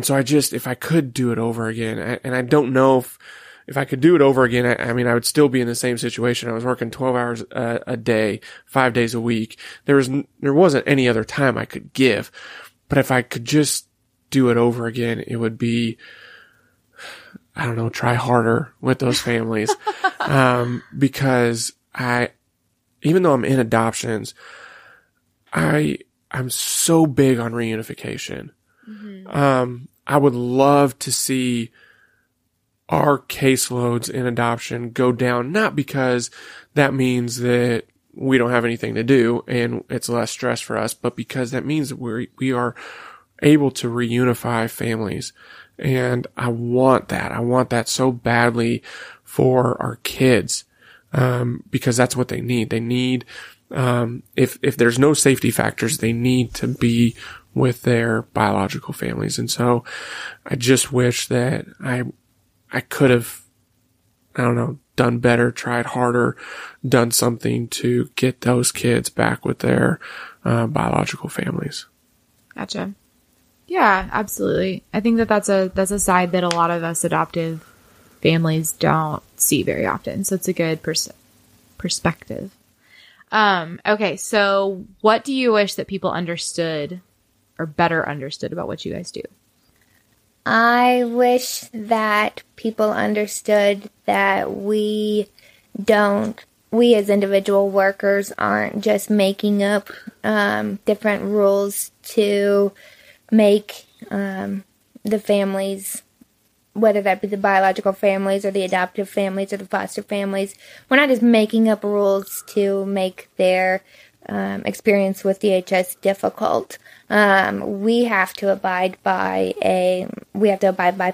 so if I could do it over again, and I don't know if I could do it over again, I would still be in the same situation. I was working 12 hours a day, 5 days a week. There wasn't any other time I could give. But if I could just do it over again, it would be, I don't know, try harder with those families. Because even though I'm in adoptions, I'm so big on reunification. Mm-hmm. I would love to see our caseloads in adoption go down, not because that means that we don't have anything to do and it's less stress for us, but because that means that we are able to reunify families. And I want that. I want that so badly for our kids, because that's what they need. They need, if there's no safety factors, they need to be with their biological families. And so I just wish that I could have, I don't know, done better, tried harder, done something to get those kids back with their biological families. Gotcha. Yeah, absolutely. I think that's a side that a lot of us adoptive families don't see very often. So it's a good perspective. Okay, so what do you wish that people understood or better understood about what you guys do? I wish that people understood that we don't we as individual workers aren't just making up different rules to make the families, whether that be the biological families or the adoptive families or the foster families, we're not just making up rules to make their experience with DHS difficult. We have to abide by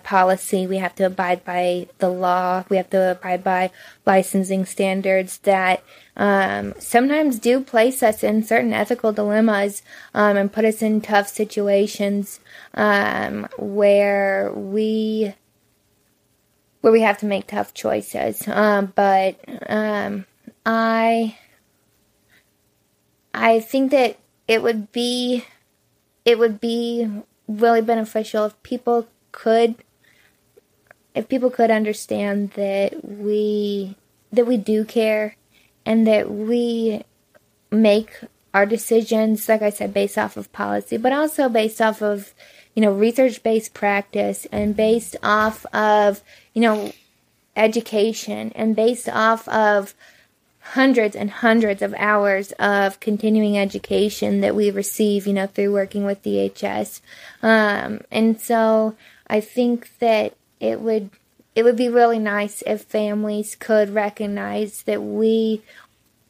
policy. We have to abide by the law. We have to abide by licensing standards that sometimes do place us in certain ethical dilemmas and put us in tough situations where we have to make tough choices. But I think that it would be really beneficial if people could understand that we do care and that we make our decisions, like I said, based off of policy, but also based off of, research-based practice and based off of, education and based off of hundreds and hundreds of hours of continuing education that we receive, through working with DHS. And so I think that it would be really nice if families could recognize that we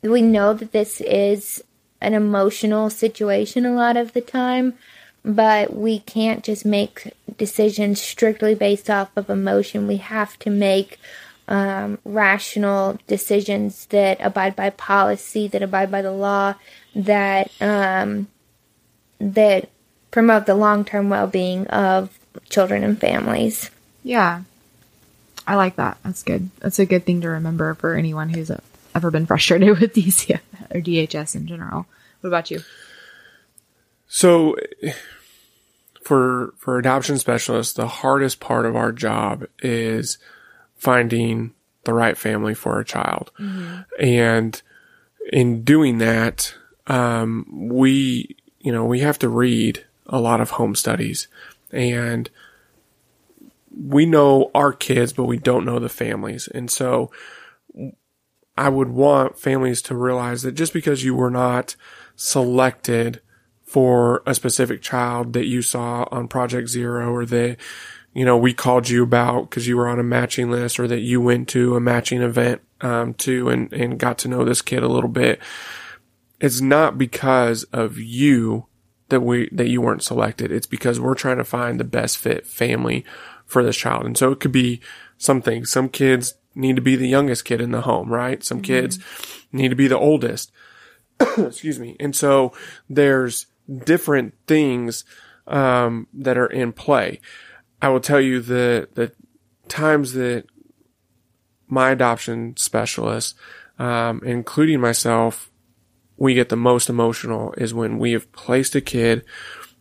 know that this is an emotional situation a lot of the time, but we can't just make decisions strictly based off of emotion. We have to make rational decisions that abide by policy, that abide by the law, that promote the long-term well-being of children and families. Yeah, I like that. That's good. That's a good thing to remember for anyone who's ever been frustrated with DCF or DHS in general. What about you? So, for adoption specialists, the hardest part of our job is finding the right family for a child. Mm-hmm. And in doing that, we have to read a lot of home studies, and we know our kids, but we don't know the families. And so I would want families to realize that just because you were not selected for a specific child that you saw on Project Zero, or that we called you about because you were on a matching list, or that you went to a matching event and got to know this kid a little bit. It's not because of you that you weren't selected. It's because we're trying to find the best fit family for this child. And so it could be something. Some kids need to be the youngest kid in the home, right? Some kids need to be the oldest. Excuse me. And so there's different things that are in play. I will tell you the times that my adoption specialists, including myself, we get the most emotional is when we have placed a kid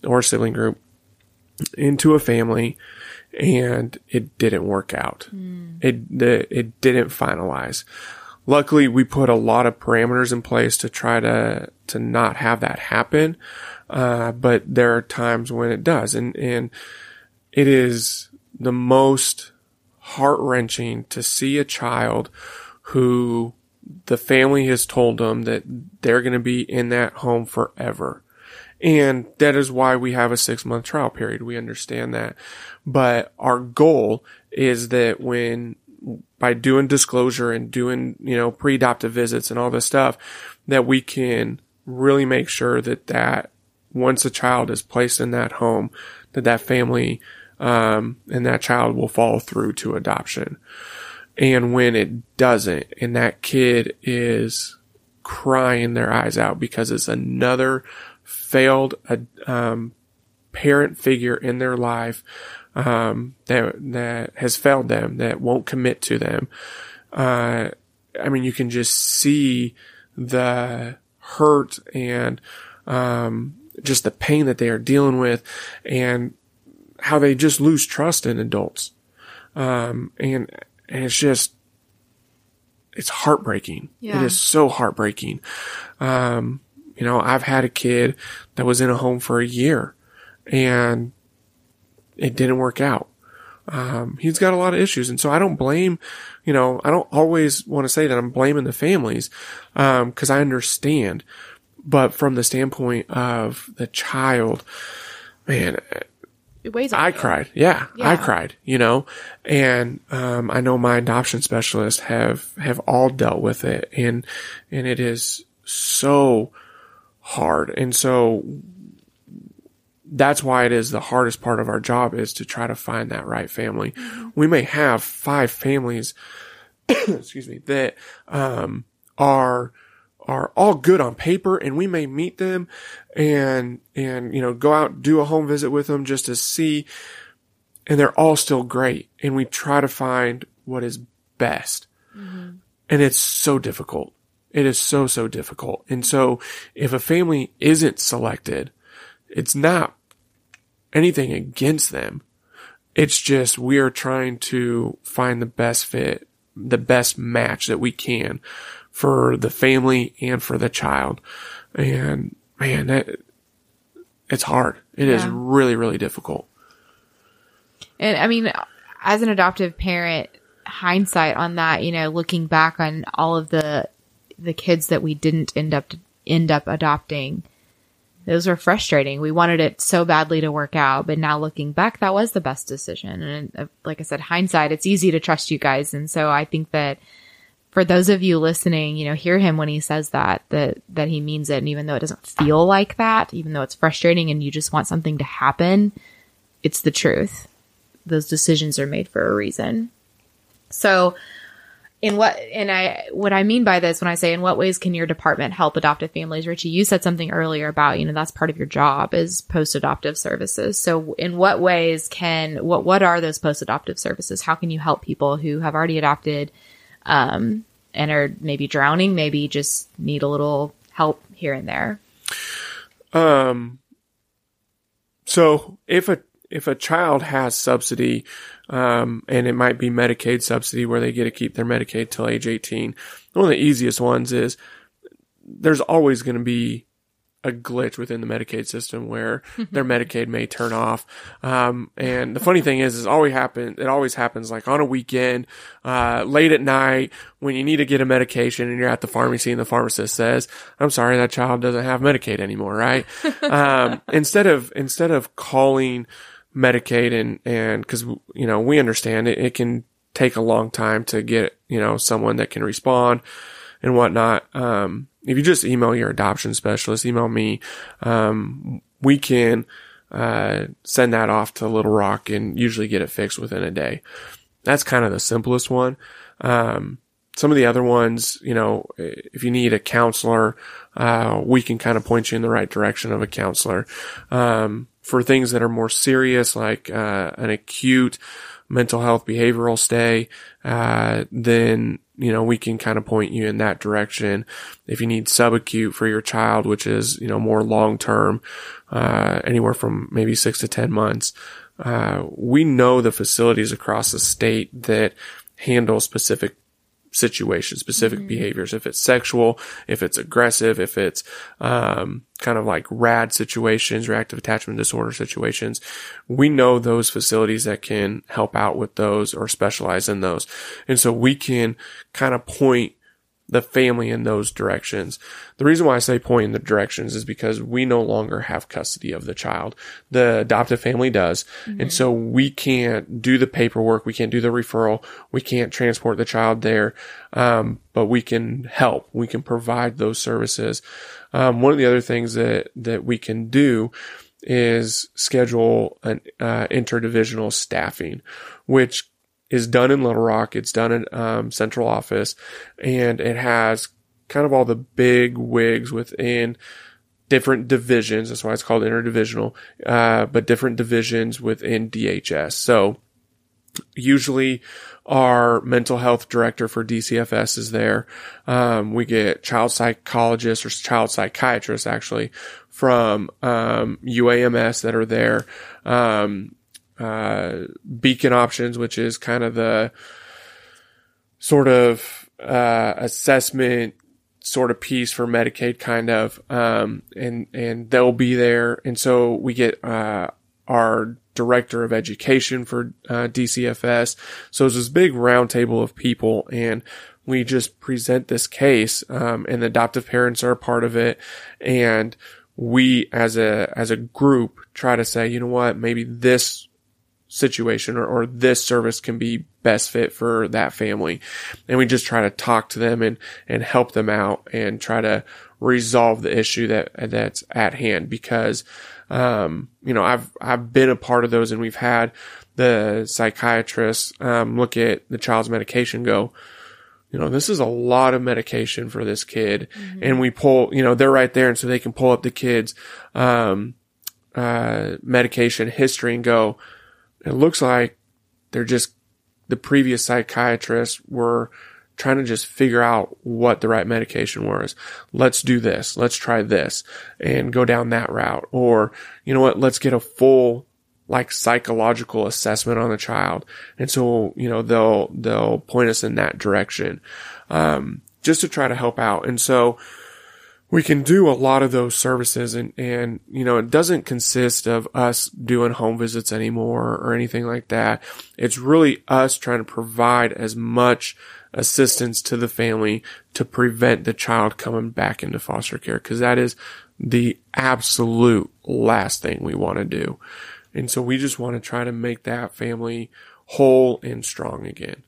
or a sibling group into a family and it didn't work out. It didn't finalize. Luckily, we put a lot of parameters in place to try to not have that happen. But there are times when it does. And it is the most heart-wrenching to see a child who the family has told them that they're going to be in that home forever. And that is why we have a 6-month trial period. We understand that. But our goal is that by doing disclosure and doing, pre-adoptive visits and all this stuff, that we can really make sure that once a child is placed in that home, that family, and that child will follow through to adoption. And when it doesn't, and that kid is crying their eyes out because it's another failed, parent figure in their life, that has failed them, that won't commit to them. You can just see the hurt and, just the pain that they are dealing with and how they just lose trust in adults. And it's heartbreaking. Yeah. It is so heartbreaking. I've had a kid that was in a home for a year and it didn't work out. he's got a lot of issues. And so I don't blame, I don't always want to say that I'm blaming the families, cause I understand, but from the standpoint of the child, man, it weighs on I you. cried. Yeah, I cried, and, I know my adoption specialists have all dealt with it, and it is so hard. And so that's why it is the hardest part of our job, is to try to find that right family. Mm-hmm. We may have 5 families, excuse me, that, are all good on paper, and we may meet them and, go out, do a home visit with them just to see, and they're all still great. And we try to find what is best. Mm-hmm. And it's so difficult. It is so, so difficult. And so if a family isn't selected, it's not anything against them. It's just, we are trying to find the best fit, the best match that we can for the family and for the child. And man, it's hard. It is really, really difficult. And I mean, as an adoptive parent, hindsight on that, looking back on all of the kids that we didn't end up adopting, those were frustrating. We wanted it so badly to work out, but now looking back, that was the best decision. And like I said, hindsight, it's easy to trust you guys. And so I think that for those of you listening, hear him when he says that he means it. And even though it doesn't feel like that, even though it's frustrating and you just want something to happen, it's the truth. Those decisions are made for a reason. So what I mean by this, when I say in what ways can your department help adoptive families, Richie, you said something earlier about, that's part of your job is post-adoptive services. So in what ways what are those post-adoptive services? How can you help people who have already adopted, and are maybe drowning, maybe just need a little help here and there? So if a child has subsidy, and it might be Medicaid subsidy where they get to keep their Medicaid till age 18, one of the easiest ones is there's always going to be a glitch within the Medicaid system where their Medicaid may turn off. And the funny thing is it always happens like on a weekend, late at night when you need to get a medication and you're at the pharmacy and the pharmacist says, I'm sorry, that child doesn't have Medicaid anymore, right? Instead of calling Medicaid and cause, we understand it can take a long time to get, someone that can respond and whatnot. If you just email your adoption specialist, email me, we can, send that off to Little Rock and usually get it fixed within a day. That's kind of the simplest one. Some of the other ones, if you need a counselor, we can kind of point you in the right direction of a counselor. For things that are more serious, like, an acute mental health behavioral stay, then, we can kind of point you in that direction. If you need subacute for your child, which is, more long-term, anywhere from maybe 6 to 10 months, we know the facilities across the state that handle specific situations, specific behaviors. If it's sexual, if it's aggressive, if it's, kind of like RAD situations, reactive attachment disorder situations, we know those facilities that can help out with those or specialize in those. And so we can kind of point the family in those directions. The reason why I say point in the directions is because we no longer have custody of the child. The adoptive family does. Mm-hmm. And so we can't do the paperwork. We can't do the referral. We can't transport the child there. But we can help. We can provide those services. One of the other things that we can do is schedule an, interdivisional staffing, which is done in Little Rock. It's done in, central office, and it has kind of all the big wigs within different divisions. That's why it's called interdivisional, but different divisions within DHS. So usually our mental health director for DCFS is there. We get child psychologists or child psychiatrists actually from, UAMS that are there. Beacon Options, which is kind of the sort of, assessment sort of piece for Medicaid kind of, and they'll be there. And so we get, our director of education for DCFS. So it's this big round table of people, and we just present this case, and the adoptive parents are a part of it. And we as a group try to say, you know what, maybe this situation or this service can be best fit for that family. And we just try to talk to them and help them out and try to resolve the issue that's at hand. Because, I've been a part of those, and we've had the psychiatrists, look at the child's medication, go, this is a lot of medication for this kid. Mm-hmm. And we pull, they're right there. And so they can pull up the kid's, medication history and go, it looks like the previous psychiatrists were trying to just figure out what the right medication was. Let's do this. Let's try this and go down that route. Or, you know what? Let's get a full psychological assessment on the child. And so, they'll point us in that direction, just to try to help out. And so we can do a lot of those services, and it doesn't consist of us doing home visits anymore or anything like that. It's really us trying to provide as much assistance to the family to prevent the child coming back into foster care, because that is the absolute last thing we want to do. And so we just want to try to make that family whole and strong again.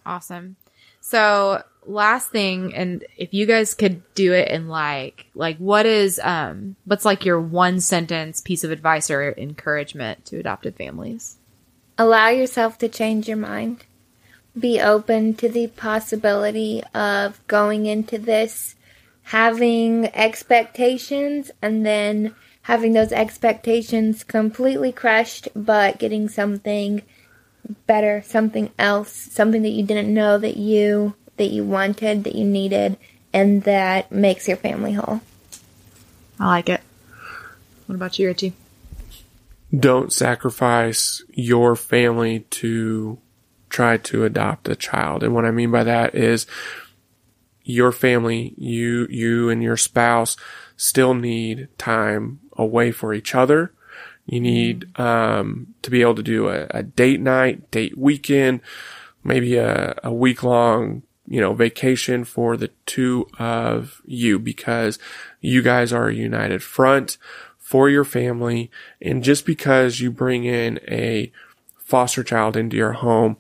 Awesome. So last thing, and if you guys could do it in what's your one sentence piece of advice or encouragement to adopted families? Allow yourself to change your mind. Be open to the possibility of going into this, having expectations, and then having those expectations completely crushed, but getting something better, something else, something that you didn't know that you wanted, that you needed, and that makes your family whole. I like it. What about you, Richie? Don't sacrifice your family to try to adopt a child. And what I mean by that is your family, you and your spouse still need time away for each other. You need to be able to do a date night, date weekend, maybe a week-long vacation for the two of you, because you guys are a united front for your family. And just because you bring in a foster child into your home,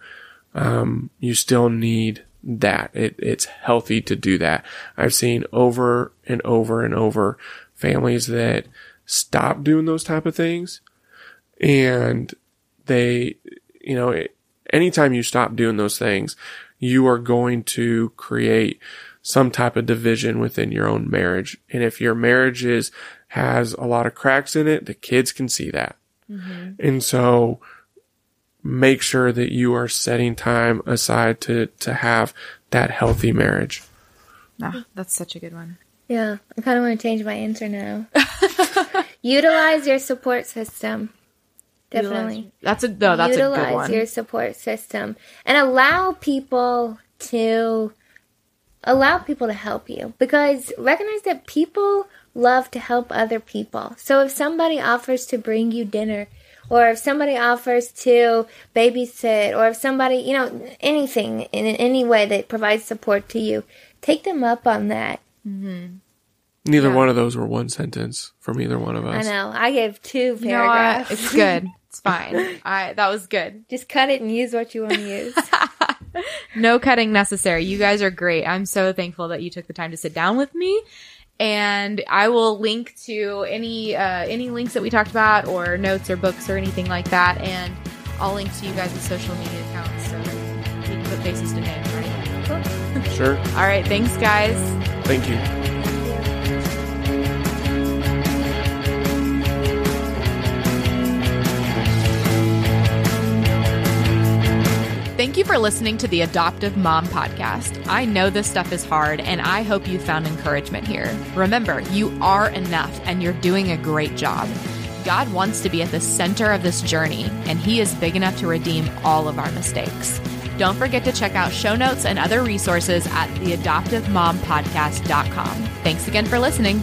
you still need that. It's healthy to do that. I've seen over and over and over families that stop doing those type of things, and they, anytime you stop doing those things, you are going to create some type of division within your own marriage. And if your marriage has a lot of cracks in it, the kids can see that. Mm-hmm. And so make sure that you are setting time aside to have that healthy marriage. Oh, that's such a good one. Yeah, I kind of want to change my answer now. Utilize your support system. Definitely. That's a good one. Utilize your support system and allow people to help you, because recognize that people love to help other people. So if somebody offers to bring you dinner, or if somebody offers to babysit, or if somebody, anything in any way that provides support to you, take them up on that. Mm-hmm. Neither one of those were one sentence from either one of us. I know. I gave 2 paragraphs. It's good. It's fine. That was good. Just cut it and use what you want to use. No cutting necessary. You guys are great. I'm so thankful that you took the time to sit down with me. And I will link to any links that we talked about, or notes or books or anything like that. And I'll link to you guys' social media accounts so we can put faces to names, right? Cool. Sure. All right. Thanks, guys. Thank you. Thank you for listening to the Adoptive Mom Podcast. I know this stuff is hard, and I hope you found encouragement here. Remember, you are enough, and you're doing a great job. God wants to be at the center of this journey, and He is big enough to redeem all of our mistakes. Don't forget to check out show notes and other resources at theadoptivemompodcast.com. Thanks again for listening.